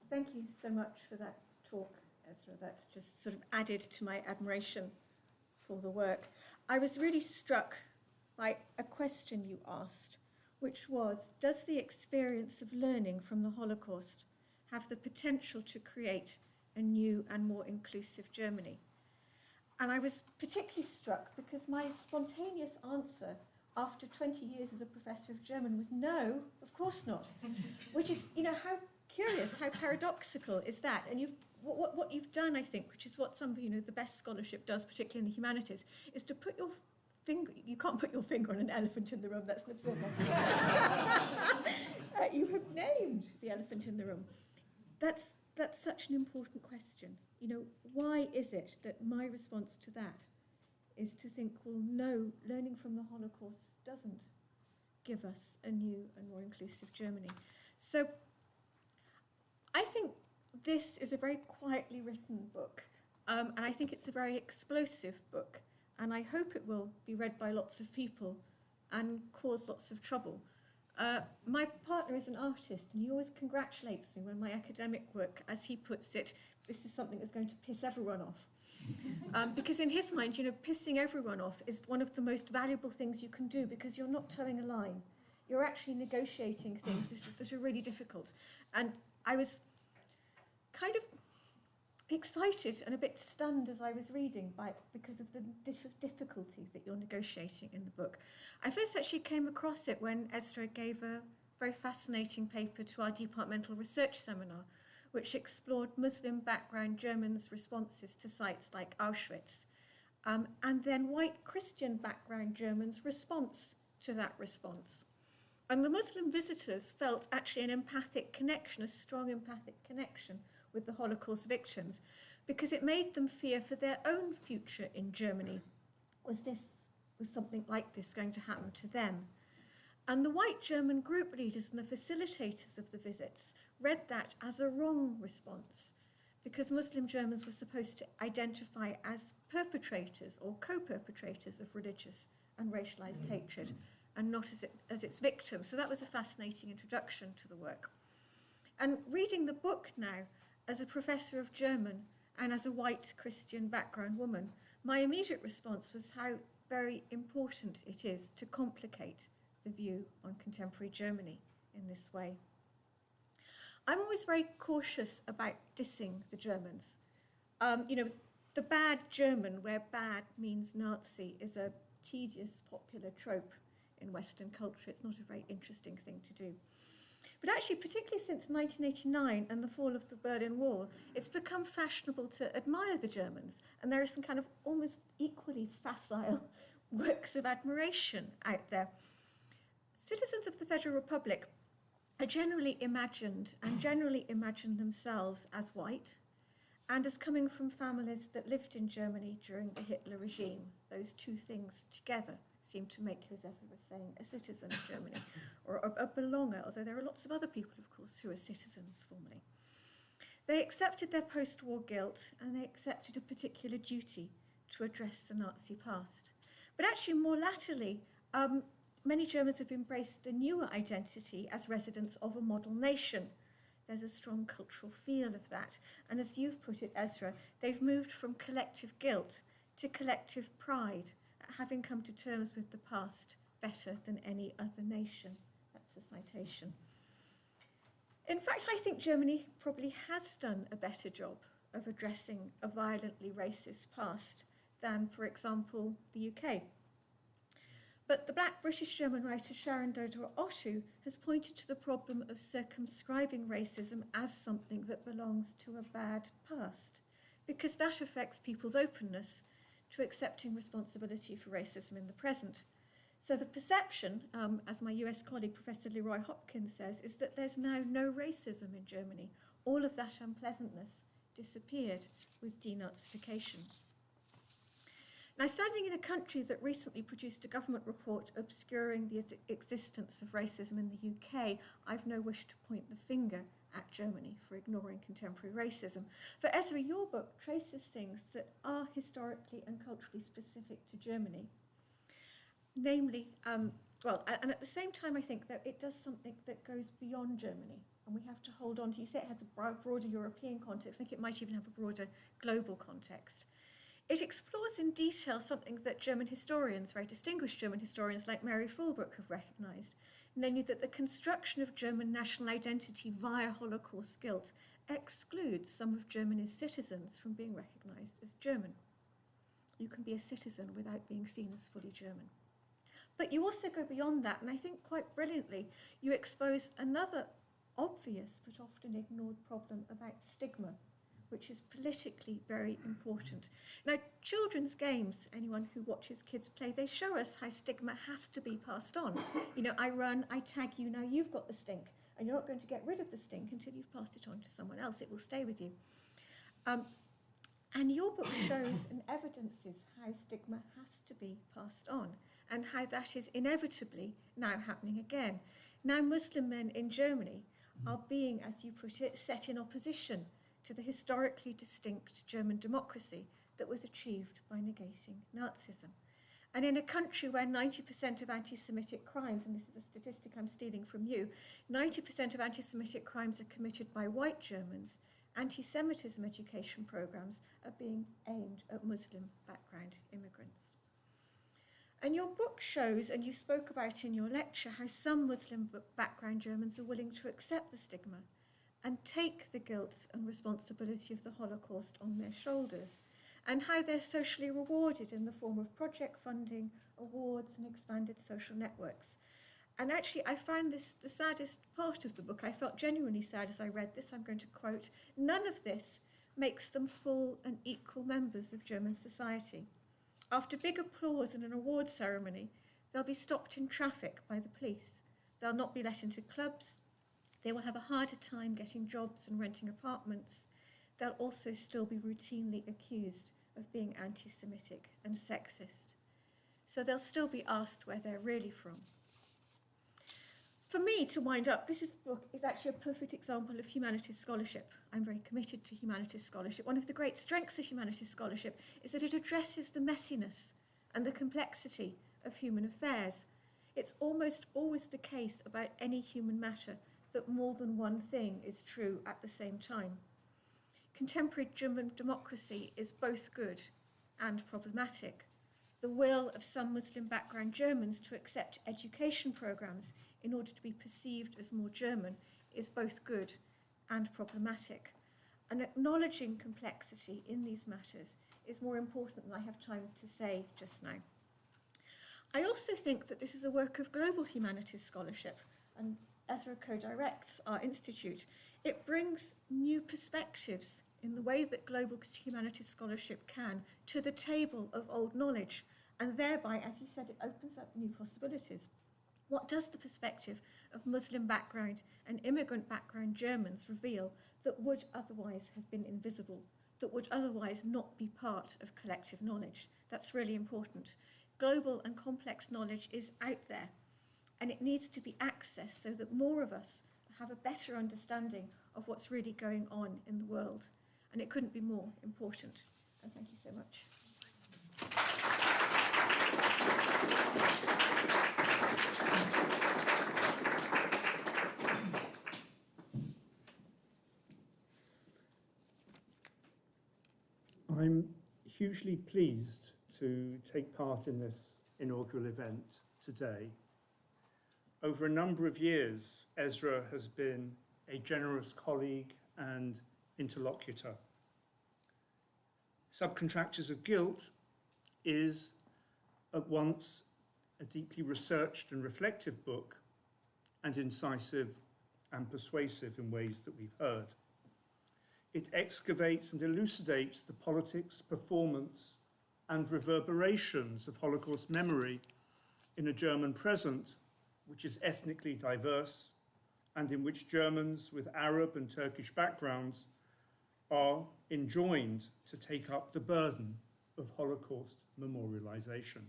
Thank you so much for that talk, Esra. That just sort of added to my admiration for the work. I was really struck by a question you asked, which was, does the experience of learning from the Holocaust have the potential to create a new and more inclusive Germany? And I was particularly struck because my spontaneous answer after 20 years as a professor of German was no, of course not. Which is, you know, how curious, how paradoxical is that? And what you've done, I think, which is what some of, you know, the best scholarship does, particularly in the humanities, is to put your finger, you can't put your finger on an elephant in the room, that's an absurd You have named the elephant in the room. That's such an important question. why is it that my response to that is to think, well, no, learning from the Holocaust doesn't give us a new and more inclusive Germany. So I think this is a very quietly written book, and I think it's a very explosive book, and I hope it will be read by lots of people and cause lots of trouble. My partner is an artist, and he always congratulates me when my academic work, as he puts it, this is something that's going to piss everyone off. Because in his mind, pissing everyone off is one of the most valuable things you can do, because you're not towing a line. You're actually negotiating things that are really difficult. And I was kind of excited and a bit stunned as I was reading because of the difficulty that you're negotiating in the book. I first actually came across it when Esra gave a very fascinating paper to our departmental research seminar, which explored Muslim background Germans' responses to sites like Auschwitz, and then white Christian background Germans' response to that response. And the Muslim visitors felt actually an empathic connection, a strong empathic connection with the Holocaust victims, because it made them fear for their own future in Germany. Was something like this going to happen to them? And the white German group leaders and the facilitators of the visits read that as a wrong response, because Muslim Germans were supposed to identify as perpetrators or co-perpetrators of religious and racialized hatred, and not as its victims. So that was a fascinating introduction to the work. And reading the book now, as a professor of German and as a white Christian background woman, my immediate response was how very important it is to complicate the view on contemporary Germany in this way. I'm always very cautious about dissing the Germans. The bad German, where bad means Nazi, is a tedious, popular trope in Western culture. It's not a very interesting thing to do. But actually, particularly since 1989 and the fall of the Berlin Wall, it's become fashionable to admire the Germans. And there are some kind of almost equally facile works of admiration out there. Citizens of the Federal Republic are generally imagined themselves as white and as coming from families that lived in Germany during the Hitler regime. Those two things together seem to make you, as Esra was saying, a citizen of Germany, or a belonger, although there are lots of other people, of course, who are citizens formerly. They accepted their post-war guilt, and they accepted a particular duty to address the Nazi past. But actually, more latterly, many Germans have embraced a newer identity as residents of a model nation. There's a strong cultural feel of that. And as you've put it, Esra, they've moved from collective guilt to collective pride, having come to terms with the past better than any other nation. That's a citation. In fact, I think Germany probably has done a better job of addressing a violently racist past than, for example, the UK. But the Black British German writer Sharon Dodo-Otto has pointed to the problem of circumscribing racism as something that belongs to a bad past, because that affects people's openness to accepting responsibility for racism in the present. So the perception, as my US colleague Professor Leroy Hopkins says, is that there's now no racism in Germany. All of that unpleasantness disappeared with denazification. Now, standing in a country that recently produced a government report obscuring the existence of racism in the UK, I've no wish to point the finger at Germany for ignoring contemporary racism. For Esra, your book traces things that are historically and culturally specific to Germany. Namely, and at the same time, I think that it does something that goes beyond Germany, and we have to hold on to, you say it has a broader European context, I think it might even have a broader global context. It explores in detail something that German historians, very distinguished German historians like Mary Fulbrook, have recognised, namely that the construction of German national identity via Holocaust guilt excludes some of Germany's citizens from being recognised as German. You can be a citizen without being seen as fully German. But you also go beyond that, and I think quite brilliantly, you expose another obvious but often ignored problem about stigma, which is politically very important. Now, children's games, anyone who watches kids play, they show us how stigma has to be passed on. You know, I run, I tag you, now you've got the stink, and you're not going to get rid of the stink until you've passed it on to someone else. It will stay with you. And your book shows and evidences how stigma has to be passed on and how that is inevitably now happening again. Now Muslim men in Germany are being, as you put it, set in opposition to the historically distinct German democracy that was achieved by negating Nazism. And in a country where 90% of anti-Semitic crimes, and this is a statistic I'm stealing from you, 90% of anti-Semitic crimes are committed by white Germans, anti-Semitism education programs are being aimed at Muslim background immigrants. And your book shows, and you spoke about in your lecture, how some Muslim background Germans are willing to accept the stigma and take the guilt and responsibility of the Holocaust on their shoulders, and how they're socially rewarded in the form of project funding, awards, and expanded social networks. And actually, I found this the saddest part of the book. I felt genuinely sad as I read this. I'm going to quote, "None of this makes them full and equal members of German society. After big applause and an award ceremony, they'll be stopped in traffic by the police. They'll not be let into clubs. They will have a harder time getting jobs and renting apartments. They'll also still be routinely accused of being anti-Semitic and sexist. So they'll still be asked where they're really from." For me, to wind up, this book is actually a perfect example of humanities scholarship. I'm very committed to humanities scholarship. One of the great strengths of humanities scholarship is that it addresses the messiness and the complexity of human affairs. It's almost always the case about any human matter that more than one thing is true at the same time. Contemporary German democracy is both good and problematic. The will of some Muslim background Germans to accept education programs in order to be perceived as more German is both good and problematic. And acknowledging complexity in these matters is more important than I have time to say just now. I also think that this is a work of global humanities scholarship, and Esra co-directs our institute. It brings new perspectives in the way that global humanities scholarship can to the table of old knowledge, and thereby, as you said, it opens up new possibilities. What does the perspective of Muslim background and immigrant background Germans reveal that would otherwise have been invisible, that would otherwise not be part of collective knowledge? That's really important. Global and complex knowledge is out there, and it needs to be accessed so that more of us have a better understanding of what's really going on in the world. And it couldn't be more important. And thank you so much. I'm hugely pleased to take part in this inaugural event today. Over a number of years, Esra has been a generous colleague and interlocutor. Subcontractors of Guilt is at once a deeply researched and reflective book, and incisive and persuasive in ways that we've heard. It excavates and elucidates the politics, performance, and reverberations of Holocaust memory in a German present which is ethnically diverse and in which Germans with Arab and Turkish backgrounds are enjoined to take up the burden of Holocaust memorialization.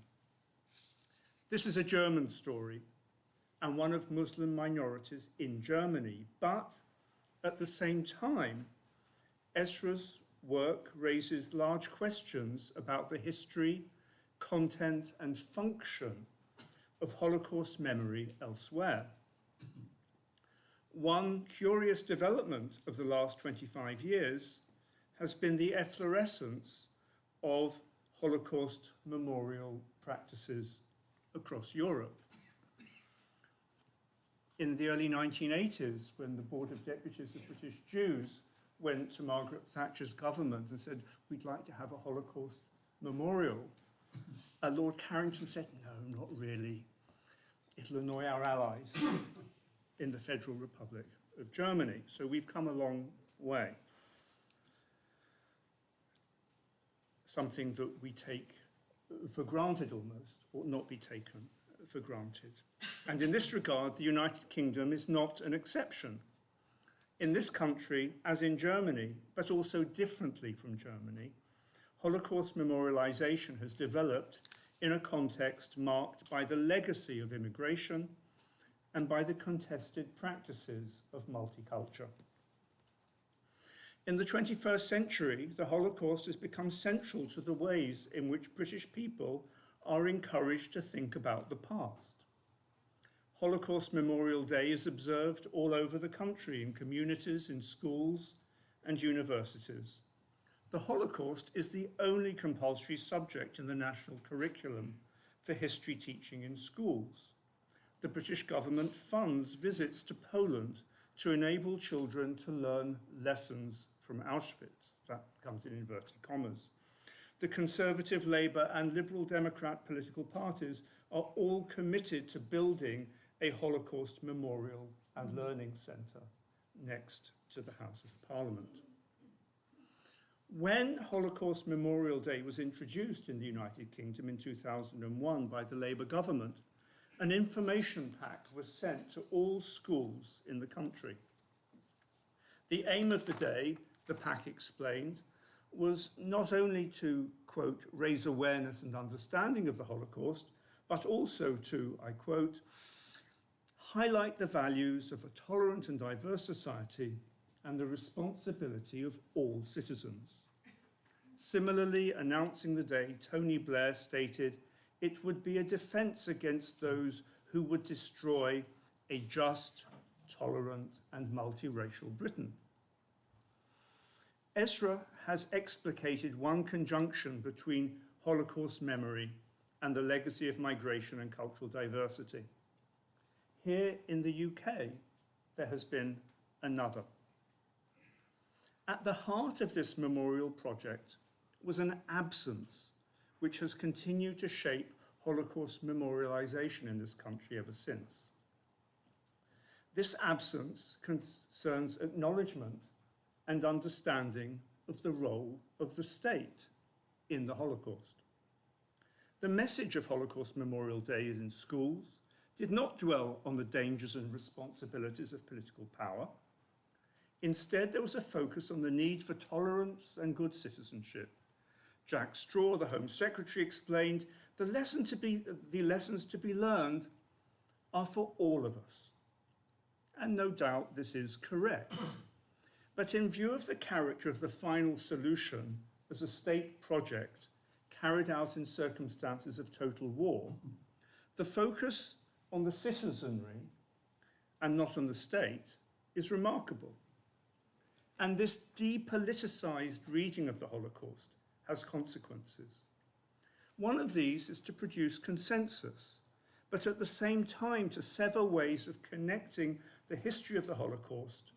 This is a German story and one of Muslim minorities in Germany, but at the same time, Esra's work raises large questions about the history, content, and function of Holocaust memory elsewhere. One curious development of the last 25 years has been the efflorescence of Holocaust memorial practices across Europe. In the early 1980s, when the Board of Deputies of British Jews went to Margaret Thatcher's government and said, "We'd like to have a Holocaust memorial," Lord Carrington said, "No, not really. It'll annoy our allies in the Federal Republic of Germany." So we've come a long way. Something that we take for granted almost, ought not be taken for granted. And in this regard, the United Kingdom is not an exception. In this country, as in Germany, but also differently from Germany, Holocaust memorialization has developed in a context marked by the legacy of immigration and by the contested practices of multiculture. In the 21st century, the Holocaust has become central to the ways in which British people are encouraged to think about the past. Holocaust Memorial Day is observed all over the country in communities, in schools and universities. The Holocaust is the only compulsory subject in the national curriculum for history teaching in schools. The British government funds visits to Poland to enable children to learn lessons from Auschwitz. That comes in inverted commas. The Conservative, Labour and Liberal Democrat political parties are all committed to building a Holocaust Memorial and Learning Centre next to the House of Parliament. When Holocaust Memorial Day was introduced in the United Kingdom in 2001 by the Labour government, an information pack was sent to all schools in the country. The aim of the day, the pack explained, was not only to, quote, raise awareness and understanding of the Holocaust, but also to, I quote, highlight the values of a tolerant and diverse society and the responsibility of all citizens. Similarly, announcing the day, Tony Blair stated, it would be a defense against those who would destroy a just, tolerant, and multiracial Britain. Esra has explicated one conjunction between Holocaust memory and the legacy of migration and cultural diversity. Here in the UK, there has been another. At the heart of this memorial project was an absence which has continued to shape Holocaust memorialization in this country ever since. This absence concerns acknowledgement and understanding of the role of the state in the Holocaust. The message of Holocaust Memorial Day in schools did not dwell on the dangers and responsibilities of political power. Instead, there was a focus on the need for tolerance and good citizenship. Jack Straw, the Home Secretary, explained, the lessons to be learned are for all of us. And no doubt this is correct. But in view of the character of the final solution as a state project carried out in circumstances of total war, the focus on the citizenry and not on the state is remarkable. And this depoliticized reading of the Holocaust has consequences. One of these is to produce consensus, but at the same time to sever ways of connecting the history of the Holocaust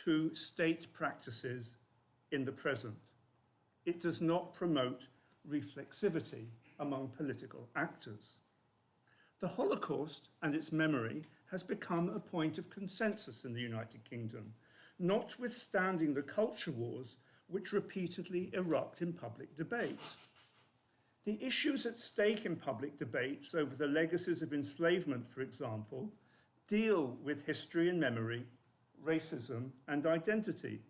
to state practices in the present. It does not promote reflexivity among political actors. The Holocaust and its memory has become a point of consensus in the United Kingdom, notwithstanding the culture wars which repeatedly erupt in public debates. The issues at stake in public debates over the legacies of enslavement, for example, deal with history and memory, racism and identity.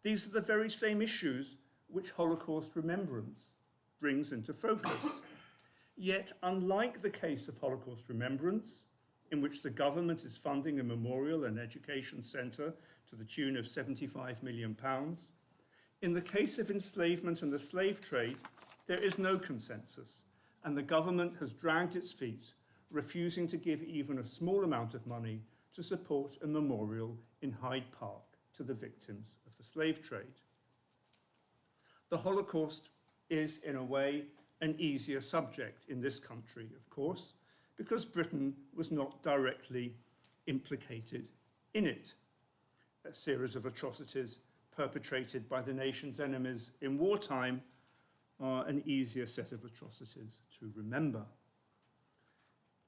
These are the very same issues which Holocaust remembrance brings into focus. Yet, unlike the case of Holocaust remembrance, in which the government is funding a memorial and education centre to the tune of £75 million, in the case of enslavement and the slave trade, there is no consensus, and the government has dragged its feet, refusing to give even a small amount of money to support a memorial in Hyde Park to the victims of the slave trade. The Holocaust is, in a way, an easier subject in this country, of course, because Britain was not directly implicated in it. A series of atrocities perpetrated by the nation's enemies in wartime are an easier set of atrocities to remember.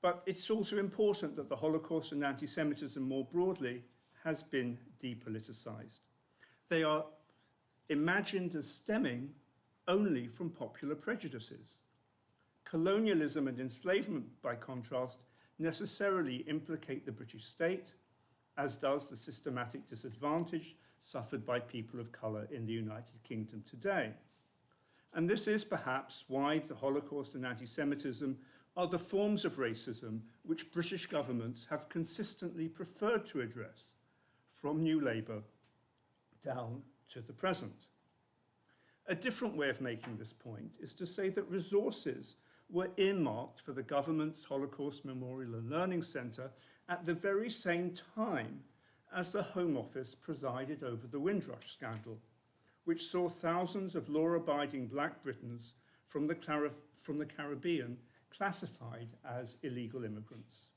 But it's also important that the Holocaust and anti-Semitism more broadly has been depoliticized. They are imagined as stemming only from popular prejudices. Colonialism and enslavement, by contrast, necessarily implicate the British state, as does the systematic disadvantage suffered by people of colour in the United Kingdom today. And this is perhaps why the Holocaust and anti-Semitism are the forms of racism which British governments have consistently preferred to address, from New Labour down to the present. A different way of making this point is to say that resources were earmarked for the government's Holocaust Memorial and Learning Centre at the very same time as the Home Office presided over the Windrush scandal, which saw thousands of law-abiding black Britons from the Caribbean classified as illegal immigrants.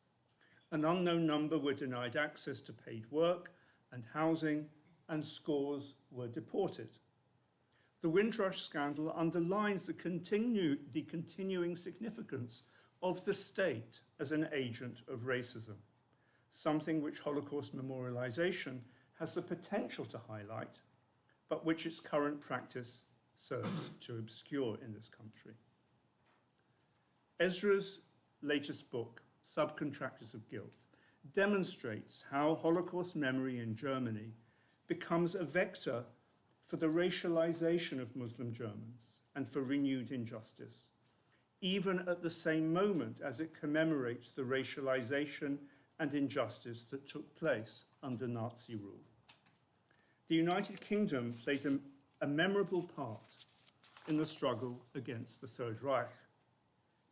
An unknown number were denied access to paid work and housing, and scores were deported. The Windrush scandal underlines the continuing significance of the state as an agent of racism, something which Holocaust memorialization has the potential to highlight, but which its current practice serves to obscure in this country. Esra's latest book, Subcontractors of Guilt, demonstrates how Holocaust memory in Germany becomes a vector for the racialization of Muslim Germans and for renewed injustice, even at the same moment as it commemorates the racialization and injustice that took place under Nazi rule. The United Kingdom played a memorable part in the struggle against the Third Reich.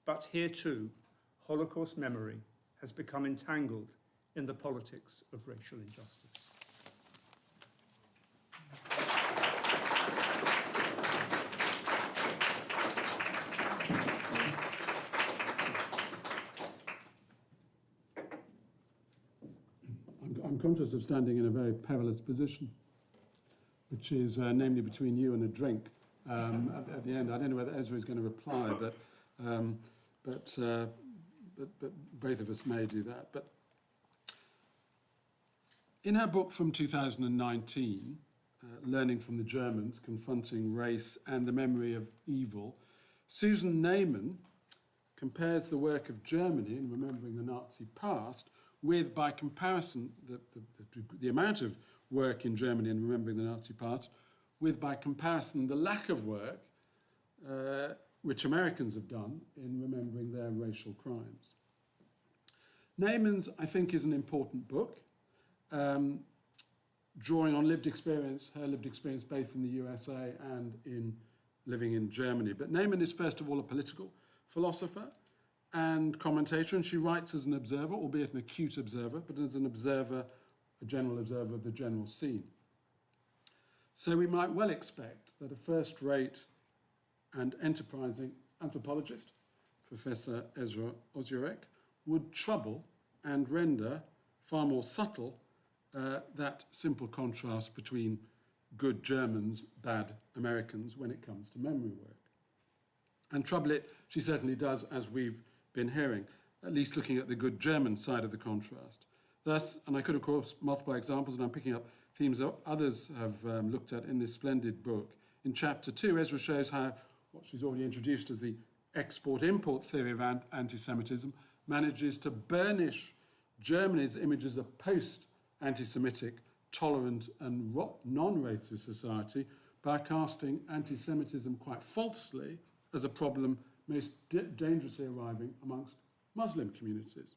But here too, Holocaust memory has become entangled in the politics of racial injustice. I'm conscious of standing in a very perilous position, which is namely between you and a drink at the end. I don't know whether Esra is going to reply, but both of us may do that. But in her book from 2019, Learning from the Germans, Confronting Race and the Memory of Evil, Susan Neyman compares the work of Germany in remembering the Nazi past with, by comparison, the amount of work in Germany in remembering the Nazi past, with, by comparison, the lack of work which Americans have done in remembering their racial crimes. Neyman's, I think, is an important book, drawing on lived experience, her lived experience both in the USA and in living in Germany. But Neyman is, first of all, a political philosopher and commentator, and she writes as an observer, albeit an acute observer, but as an observer, a general observer of the general scene. So we might well expect that a first-rate and enterprising anthropologist, Professor Esra Özyürek, would trouble and render far more subtle that simple contrast between good Germans, bad Americans when it comes to memory work. And trouble it, she certainly does, as we've been hearing, at least looking at the good German side of the contrast. Thus, and I could, of course, multiply examples, and I'm picking up themes that others have looked at in this splendid book. In Chapter 2, Esra shows how what she's already introduced as the export-import theory of anti-Semitism manages to burnish Germany's image as a post-anti-Semitic, tolerant and non-racist society by casting anti-Semitism quite falsely as a problem most dangerously arriving amongst Muslim communities.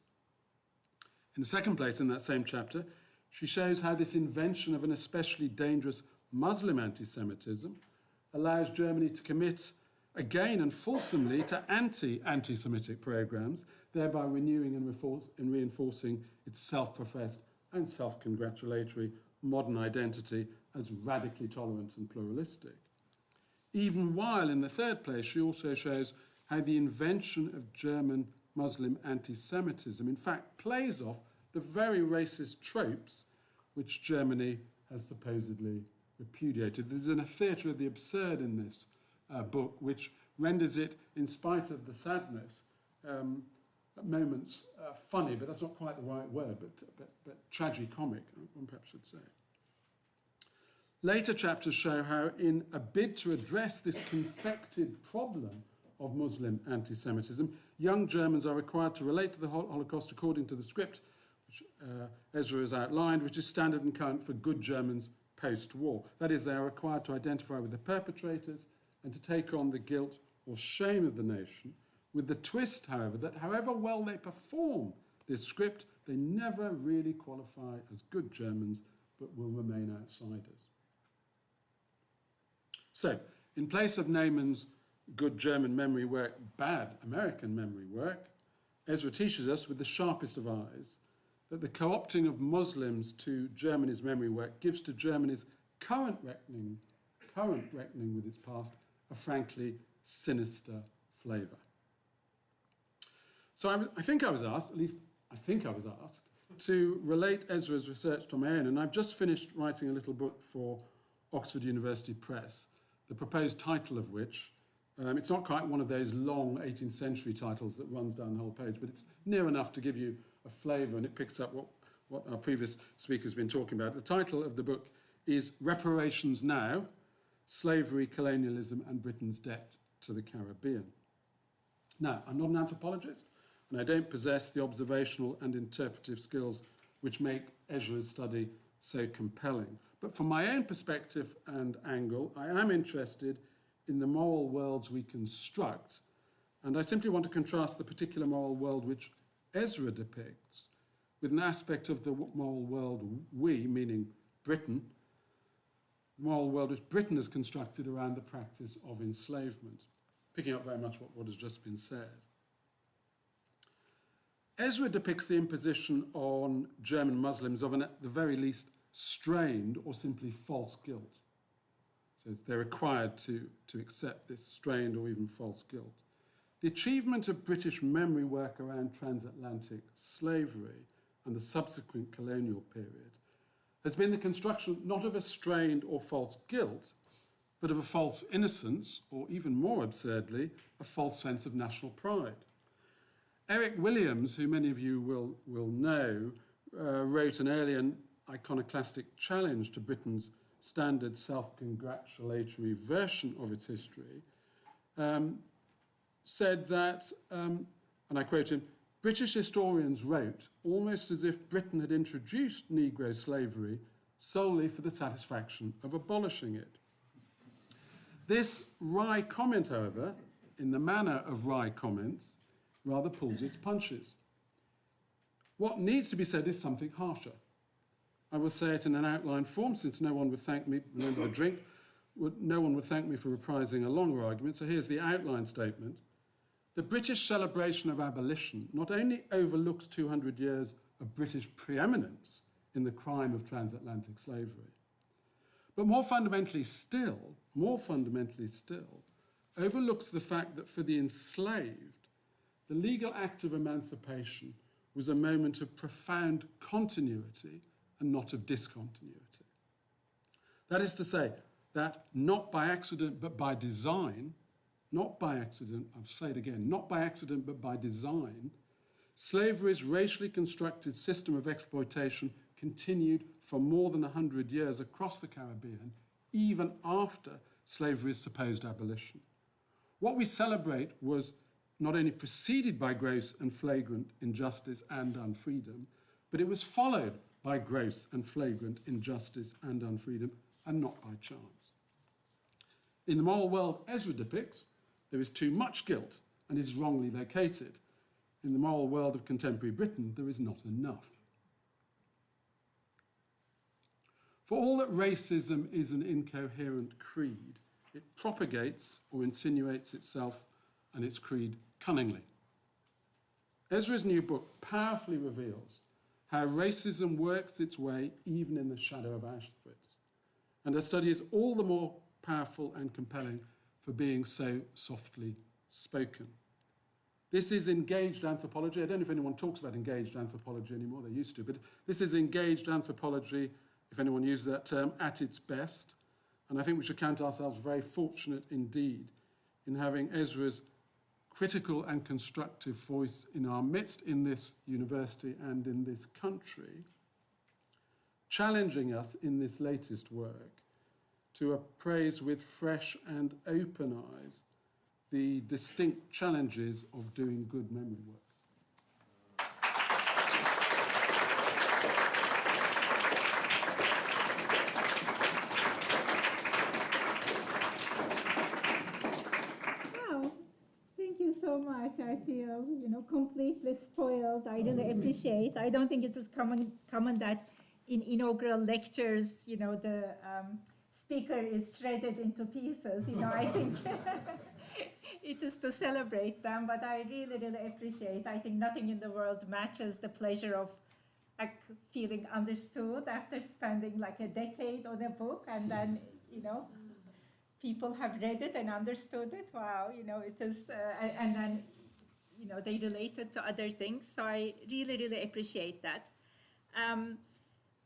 In the second place, in that same chapter, she shows how this invention of an especially dangerous Muslim anti-Semitism allows Germany to commit again and fulsomely to anti-Semitic programs, thereby renewing and reinforcing its self-professed and self-congratulatory modern identity as radically tolerant and pluralistic. Even while, in the third place, she also shows how the invention of German Muslim anti-Semitism in fact plays off the very racist tropes which Germany has supposedly repudiated. There's a theatre of the absurd in this book which renders it, in spite of the sadness, at moments funny, but that's not quite the right word, but tragicomic, one perhaps should say. Later chapters show how, in a bid to address this confected problem of Muslim anti-Semitism, young Germans are required to relate to the Holocaust according to the script which Esra has outlined, which is standard and current for good Germans post-war. That is, they are required to identify with the perpetrators and to take on the guilt or shame of the nation, with the twist, however, that however well they perform this script, they never really qualify as good Germans, but will remain outsiders. So, in place of Neyman's good German memory work, bad American memory work, Ezra teaches us with the sharpest of eyes that the co-opting of Muslims to Germany's memory work gives to Germany's current reckoning with its past, a frankly sinister flavour. So I think I was asked, at least I think I was asked, to relate Ezra's research to my own, and I've just finished writing a little book for Oxford University Press, the proposed title of which, it's not quite one of those long 18th century titles that runs down the whole page, but it's near enough to give you a flavour, and it picks up what our previous speaker's been talking about. The title of the book is Reparations Now, Slavery, Colonialism and Britain's Debt to the Caribbean. Now, I'm not an anthropologist, and I don't possess the observational and interpretive skills which make Ezra's study so compelling. But from my own perspective and angle, I am interested in the moral worlds we construct, and I simply want to contrast the particular moral world which Ezra depicts with an aspect of the moral world we, meaning Britain, the moral world which Britain has constructed around the practice of enslavement, picking up very much what has just been said. Ezra depicts the imposition on German Muslims of at the very least strained or simply false guilt. So they're required to accept this strained or even false guilt. The achievement of British memory work around transatlantic slavery and the subsequent colonial period has been the construction not of a strained or false guilt, but of a false innocence, or even more absurdly, a false sense of national pride. Eric Williams, who many of you will know, wrote an early and iconoclastic challenge to Britain's standard self-congratulatory version of its history, said that, and I quote him, British historians wrote almost as if Britain had introduced Negro slavery solely for the satisfaction of abolishing it. This wry comment, however, in the manner of wry comments, rather pulls its punches. What needs to be said is something harsher. I will say it in an outline form, since no one would thank me, remember the drink, no one would thank me for reprising a longer argument, so here's the outline statement. The British celebration of abolition not only overlooks 200 years of British preeminence in the crime of transatlantic slavery, but more fundamentally still, overlooks the fact that for the enslaved, the legal act of emancipation was a moment of profound continuity and not of discontinuity. That is to say, that not by accident but by design, not by accident, I'll say it again, not by accident but by design, slavery's racially constructed system of exploitation continued for more than 100 years across the Caribbean, even after slavery's supposed abolition. What we celebrate was not only preceded by gross and flagrant injustice and unfreedom, but it was followed by gross and flagrant injustice and unfreedom, and not by chance. In the moral world Ezra depicts, there is too much guilt, and it is wrongly located. In the moral world of contemporary Britain, there is not enough. For all that racism is an incoherent creed, it propagates or insinuates itself and its creed cunningly. Ezra's new book powerfully reveals how racism works its way even in the shadow of Auschwitz. And her study is all the more powerful and compelling for being so softly spoken. This is engaged anthropology. I don't know if anyone talks about engaged anthropology anymore, they used to, but this is engaged anthropology, if anyone uses that term, at its best. And I think we should count ourselves very fortunate indeed in having Ezra's critical and constructive voice in our midst in this university and in this country, challenging us in this latest work to appraise with fresh and open eyes the distinct challenges of doing good memory work. so much. I feel, completely spoiled. I really appreciate. I don't think it's as common that in inaugural lectures, the speaker is shredded into pieces. I think it is to celebrate them, but I really, really appreciate. I think nothing in the world matches the pleasure of feeling understood after spending like a decade on a book, and then, people have read it and understood it. Wow, it is, and then, they related to other things. So I really, really appreciate that.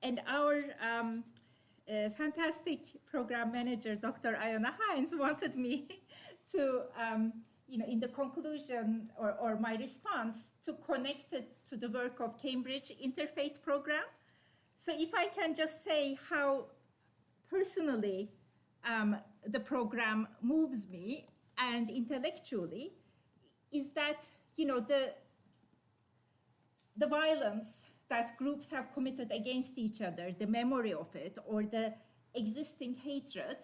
And our fantastic program manager, Dr. Iona Hines, wanted me to, in the conclusion or my response, to connect it to the work of Cambridge Interfaith Programme. So if I can just say how personally the program moves me and intellectually, is that, the violence that groups have committed against each other, the memory of it, or the existing hatred,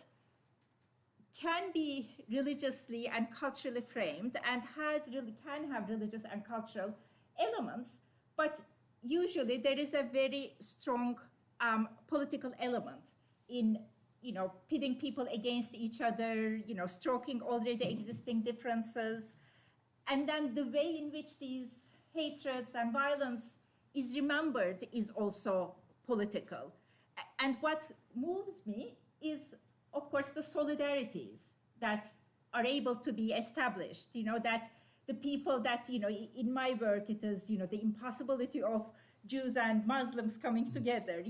can be religiously and culturally framed and can have religious and cultural elements, but usually there is a very strong political element in pitting people against each other, stroking already existing differences. And then the way in which these hatreds and violence is remembered is also political. And what moves me is, of course, the solidarities that are able to be established, that the people that, in my work, it is, the impossibility of Jews and Muslims coming together,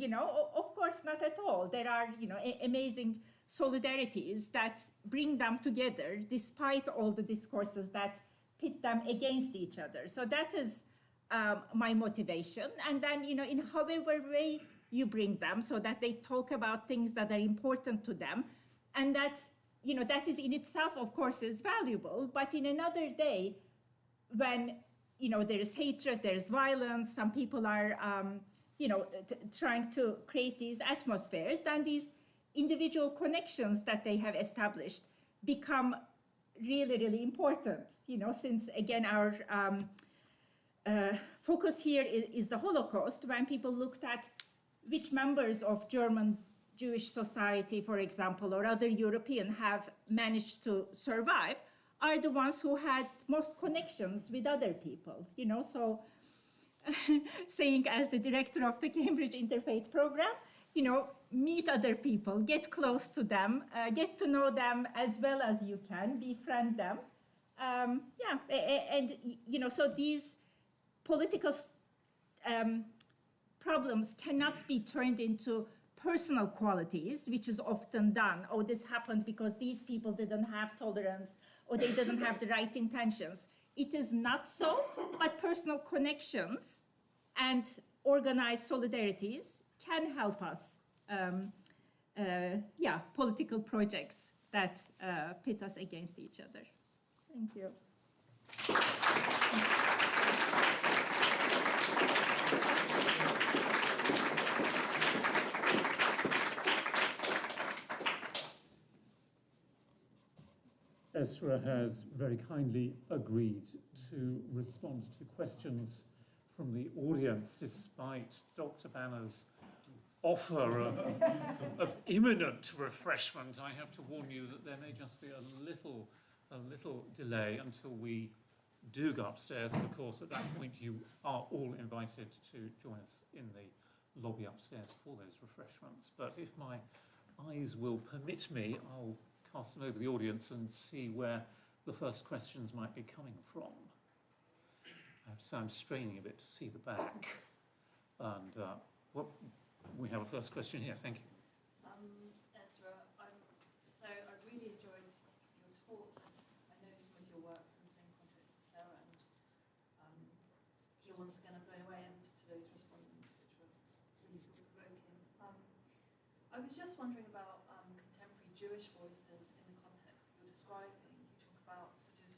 of course, not at all. There are, amazing solidarities that bring them together despite all the discourses that pit them against each other. So that is my motivation. And then, in however way you bring them, so that they talk about things that are important to them, and that, that is in itself, of course, is valuable. But in another day, when there is hatred, there is violence, some people are, trying to create these atmospheres, then these individual connections that they have established become really, really important, since, again, our focus here is the Holocaust. When people looked at which members of German Jewish society, for example, or other European have managed to survive, are the ones who had most connections with other people, so saying as the director of the Cambridge Interfaith Programme, meet other people, get close to them, get to know them as well as you can, befriend them. And so these political problems cannot be turned into personal qualities, which is often done. Oh, this happened because these people didn't have tolerance, or they didn't have the right intentions. It is not so, but personal connections and organized solidarities can help us, political projects that pit us against each other. Thank you. Esra has very kindly agreed to respond to questions from the audience, despite Dr. Banner's offer of imminent refreshment. I have to warn you that there may just be a little delay until we do go upstairs. And of course, at that point, you are all invited to join us in the lobby upstairs for those refreshments. But if my eyes will permit me, I'll cast them over the audience and see where the first questions might be coming from. So I'm straining a bit to see the back. And we have a first question here. Thank you. Esra, I really enjoyed your talk. I know some of your work in the same context as Sarah, and you're once again blown away to those respondents, which were really thought-provoking. I was just wondering about contemporary Jewish voices in the context that you're describing. You talk about sort of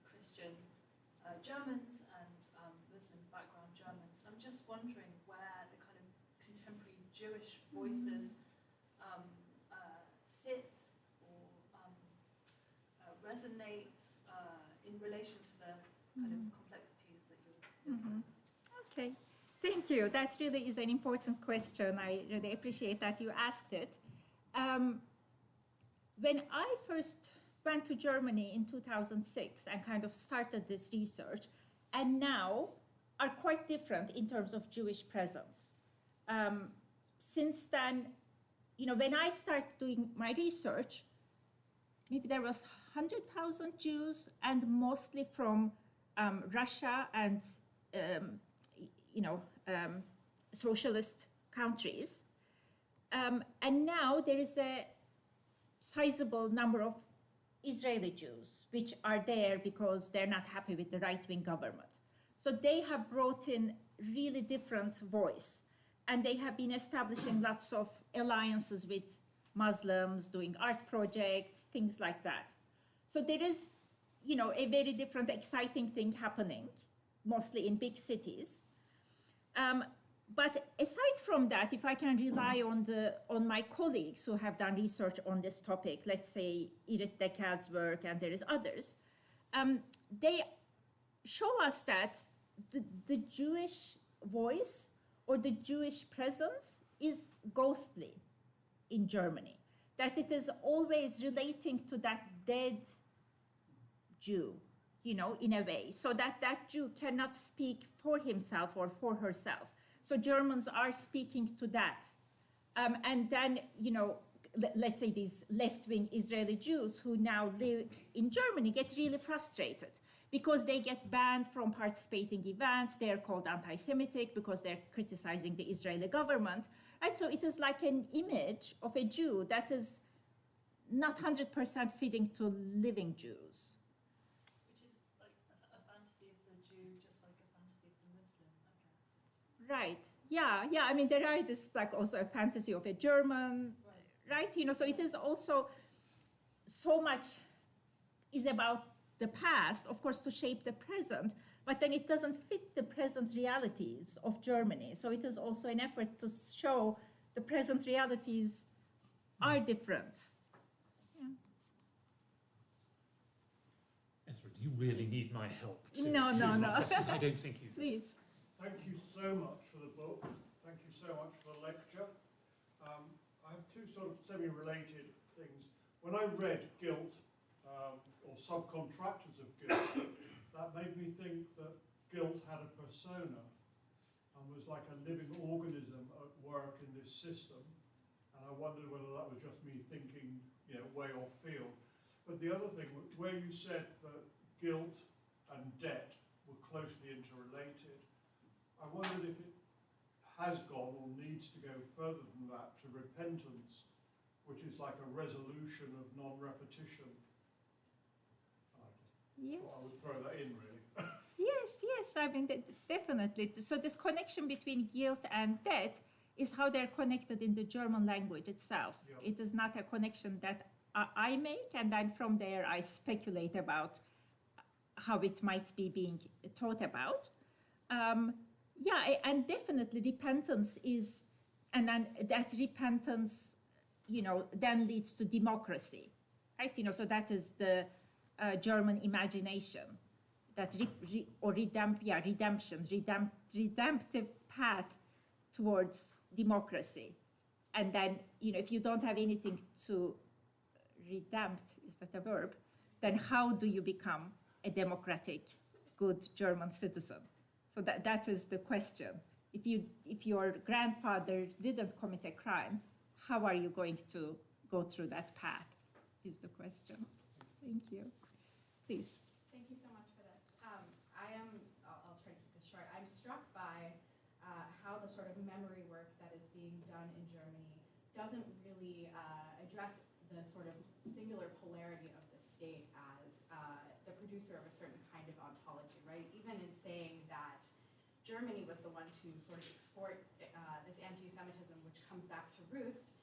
Christian Germans and Muslim background Germans. I'm just wondering where the kind of contemporary Jewish voices sit or resonate in relation to the kind of complexities that you're looking at. Okay, thank you. That really is an important question. I really appreciate that you asked it. When I first went to Germany in 2006 and kind of started this research, and now are quite different in terms of Jewish presence. Since then, when I started doing my research, maybe there was 100,000 Jews, and mostly from Russia and socialist countries. And now there is a sizable number of Israeli Jews, which are there because they're not happy with the right-wing government. So they have brought in really different voice, and they have been establishing lots of alliances with Muslims, doing art projects, things like that. So there is, a very different, exciting thing happening, mostly in big cities. But aside from that, if I can rely on my colleagues who have done research on this topic, let's say Irit Dekal's work, and there is others, they show us that the Jewish voice or the Jewish presence is ghostly in Germany, that it is always relating to that dead Jew, in a way, so that Jew cannot speak for himself or for herself. So Germans are speaking to that. And then, let's say these left-wing Israeli Jews who now live in Germany get really frustrated because they get banned from participating events. They're called anti-Semitic because they're criticizing the Israeli government. Right? So it is like an image of a Jew that is not 100% fitting to living Jews. Which is like a fantasy of the Jew, just like a fantasy of the Muslim, I guess. Right. Yeah. I mean, there are this like also a fantasy of a German, right? So it is also so much is about the past, of course, to shape the present, but then it doesn't fit the present realities of Germany. So it is also an effort to show the present realities are different. Esra, do you really need my help? No. Questions? I don't think you do. Please. Thank you so much for the book. Thank you so much for the lecture. I have two sort of semi-related things. When I read Guilt, or Subcontractors of Guilt, that made me think that guilt had a persona and was like a living organism at work in this system. And I wondered whether that was just me thinking, way off field. But the other thing, where you said that guilt and debt were closely interrelated, I wondered if it has gone or needs to go further than that to repentance, which is like a resolution of non-repetition. Yes. I would throw that in, really. Yes. I mean, definitely. So this connection between guilt and debt is how they're connected in the German language itself. Yeah. It is not a connection that I make, and then from there I speculate about how it might be being taught about. And definitely repentance is, and then that repentance, then leads to democracy, right? So that is the German imagination, that redemptive path towards democracy. And then, if you don't have anything to redempt, is that a verb? Then how do you become a democratic, good German citizen? So that is the question. If your grandfather didn't commit a crime, how are you going to go through that path? Is the question. Thank you. Please. Thank you so much for this. I'll try to keep this short. I'm struck by how the sort of memory work that is being done in Germany doesn't really address the sort of singular polarity of the state as the producer of a certain kind of ontology, right? Even in saying that Germany was the one to sort of export this anti-Semitism, which comes back to roost,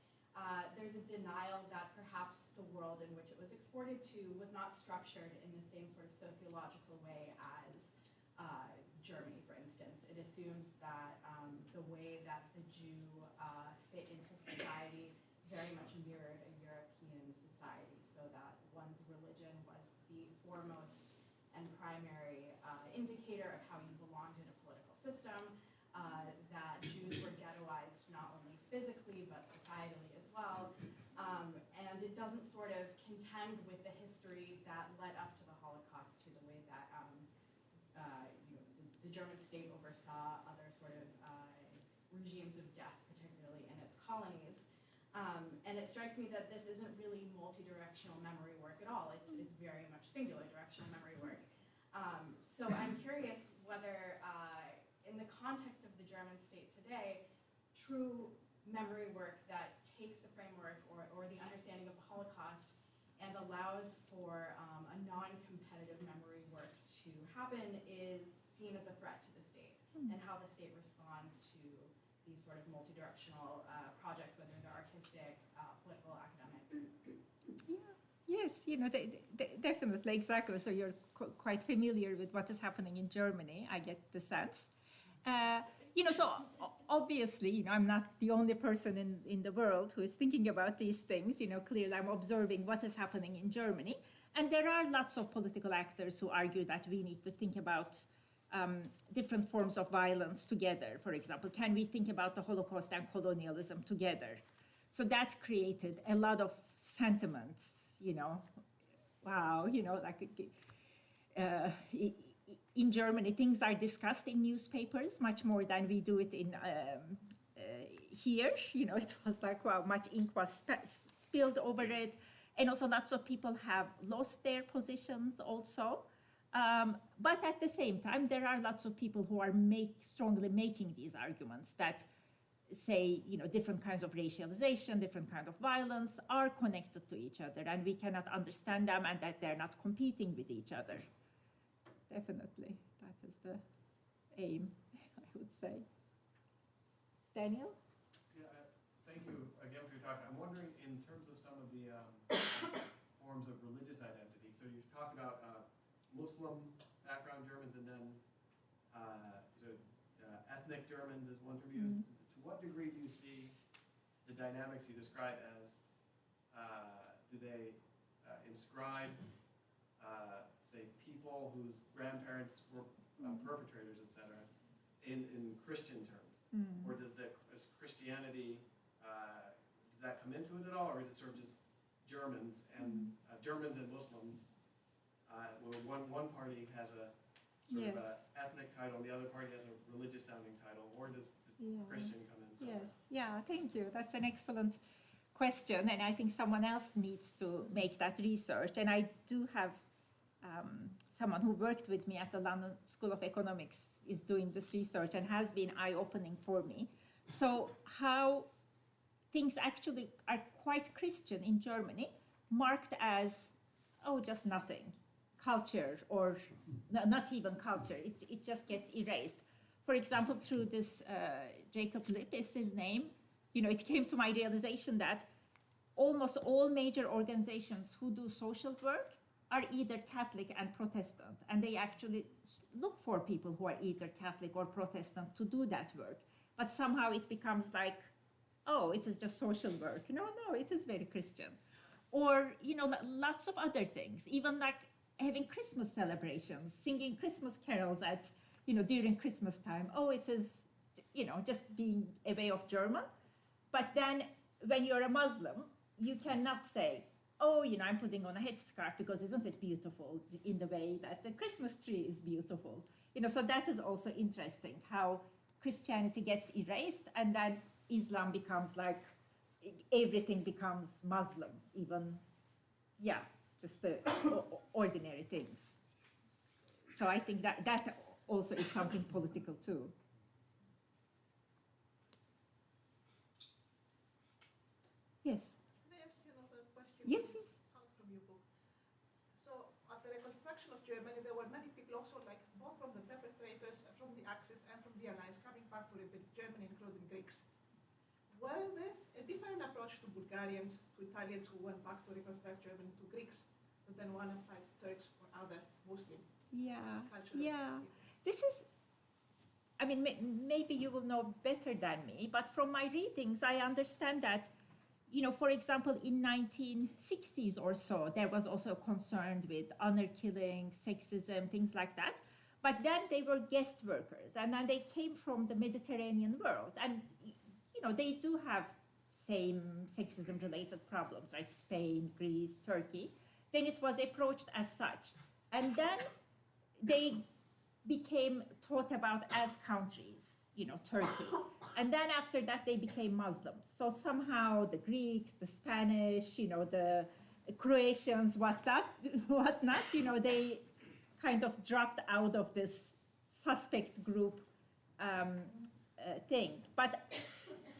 there's a denial that perhaps the world in which it was exported to was not structured in the same sort of sociological way as Germany, for instance. It assumes that the way that the Jew fit into society very much mirrored a European society, so that one's religion was the foremost and primary indicator of how you belonged in a political system, that Jews were ghettoized not only physically but societally as well, and it doesn't sort of contend with the history that led up to the Holocaust, to the way that the German state oversaw other sort of regimes of death, particularly in its colonies. And it strikes me that this isn't really multi-directional memory work at all. It's very much singular directional memory work. So I'm curious whether, in the context of the German state today, true memory work that takes the framework or the understanding of the Holocaust and allows for a non-competitive memory work to happen is seen as a threat to the state, and how the state responds to these sort of multi-directional projects, whether they're artistic, political, academic. Yeah. Yes, definitely, exactly. So you're quite familiar with what is happening in Germany, I get the sense. So obviously, I'm not the only person in the world who is thinking about these things. Clearly I'm observing what is happening in Germany. And there are lots of political actors who argue that we need to think about different forms of violence together. For example, can we think about the Holocaust and colonialism together? So that created a lot of sentiments, wow, in Germany, things are discussed in newspapers much more than we do it in here. It was like, wow, much ink was spilled over it. And also lots of people have lost their positions also. But at the same time, there are lots of people who are strongly making these arguments that say, different kinds of racialization, different kind of violence are connected to each other, and we cannot understand them, and that they're not competing with each other. Definitely, that is the aim, I would say. Daniel? Yeah, thank you again for your talk. I'm wondering, in terms of some of the forms of religious identity, so you've talked about Muslim background Germans, and then ethnic Germans is one term used. To what degree do you see the dynamics you describe as, do they inscribe, say, people whose grandparents were perpetrators, etc., in Christian terms? Or does Christianity, does that come into it at all, or is it sort of just Germans and Muslims? One party has a sort of ethnic title, and the other party has a religious sounding title, or does Christian come in somewhere? Yes, yeah, thank you. That's an excellent question, and I think someone else needs to make that research. And I do have someone who worked with me at the London School of Economics is doing this research and has been eye-opening for me. So how things actually are quite Christian in Germany, marked as, just nothing, culture, or not even culture. It just gets erased. For example, through this Jacob Lipp is his name, it came to my realization that almost all major organizations who do social work are either Catholic and Protestant, and they actually look for people who are either Catholic or Protestant to do that work. But somehow it becomes like, it is just social work. No, it is very Christian. Or, lots of other things, even like having Christmas celebrations, singing Christmas carols at, during Christmas time. It is, just being a way of German. But then when you're a Muslim, you cannot say, I'm putting on a headscarf because isn't it beautiful in the way that the Christmas tree is beautiful? So that is also interesting, how Christianity gets erased and then Islam becomes like, everything becomes Muslim, even, just the ordinary things. So I think that also is something political too. Yes? Can I ask you another question? Yes, please? yes. Out from your book. So at the reconstruction of Germany, there were many people also, like both from the perpetrators, from the Axis and from the Allies, coming back to rebuild Germany, including Greeks. Were there a different approach to Bulgarians, to Italians who went back to reconstruct Germany, to Greeks, than one applied to Turks or other Muslim cultures? Yeah. This is, maybe you will know better than me, but from my readings, I understand that for example, in 1960s or so, there was also concern with honor killing, sexism, things like that. But then they were guest workers, and then they came from the Mediterranean world. And, they do have same sexism-related problems, right? Spain, Greece, Turkey. Then it was approached as such. And then they became thought about as countries, Turkey. And then after that, they became Muslims. So somehow the Greeks, the Spanish, the Croatians, whatnot, they kind of dropped out of this suspect group thing. But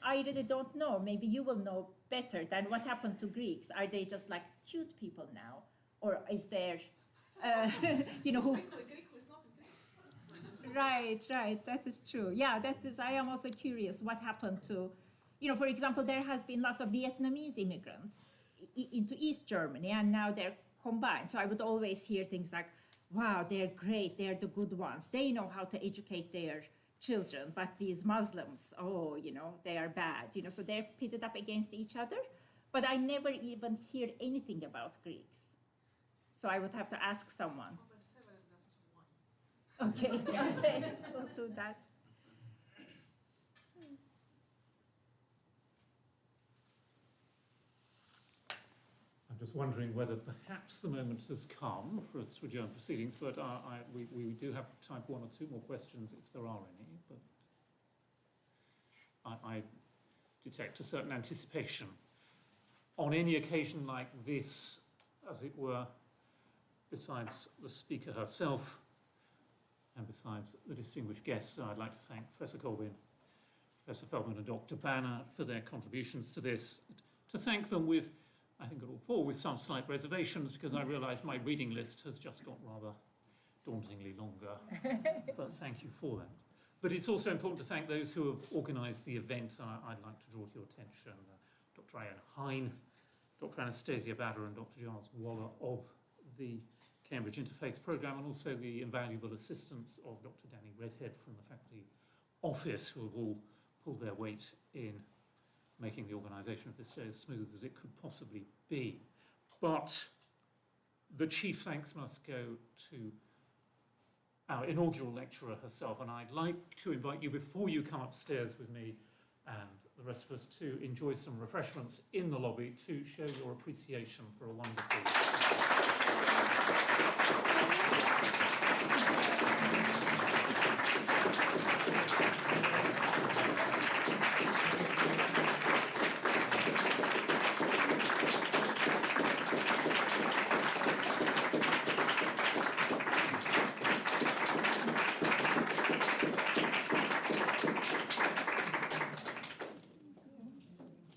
I really don't know. Maybe you will know better than what happened to Greeks. Are they just like cute people now? Or is there, who... Right, that is true. Yeah, I am also curious what happened to, for example, there has been lots of Vietnamese immigrants into East Germany, and now they're combined. So I would always hear things like, wow, they're great, they're the good ones. They know how to educate their children, but these Muslims, they are bad. So they're pitted up against each other. But I never even hear anything about Greeks. So I would have to ask someone. Okay, we'll do that. I'm just wondering whether perhaps the moment has come for us to adjourn proceedings, but we do have time for one or two more questions if there are any, but I detect a certain anticipation. On any occasion like this, as it were, besides the speaker herself, and besides the distinguished guests, I'd like to thank Professor Colvin, Professor Feldman and Dr. Banner for their contributions to this. To thank them with, I think at all four, with some slight reservations, because I realise my reading list has just got rather dauntingly longer. But thank you for that. But it's also important to thank those who have organised the event. I'd like to draw to your attention Dr. Ian Hine, Dr. Anastasia Bader and Dr. Giles Waller of the Cambridge Interfaith Programme, and also the invaluable assistance of Dr. Danny Redhead from the Faculty Office, who have all pulled their weight in making the organisation of this day as smooth as it could possibly be. But the chief thanks must go to our inaugural lecturer herself, and I'd like to invite you, before you come upstairs with me and the rest of us, to enjoy some refreshments in the lobby to show your appreciation for a wonderful...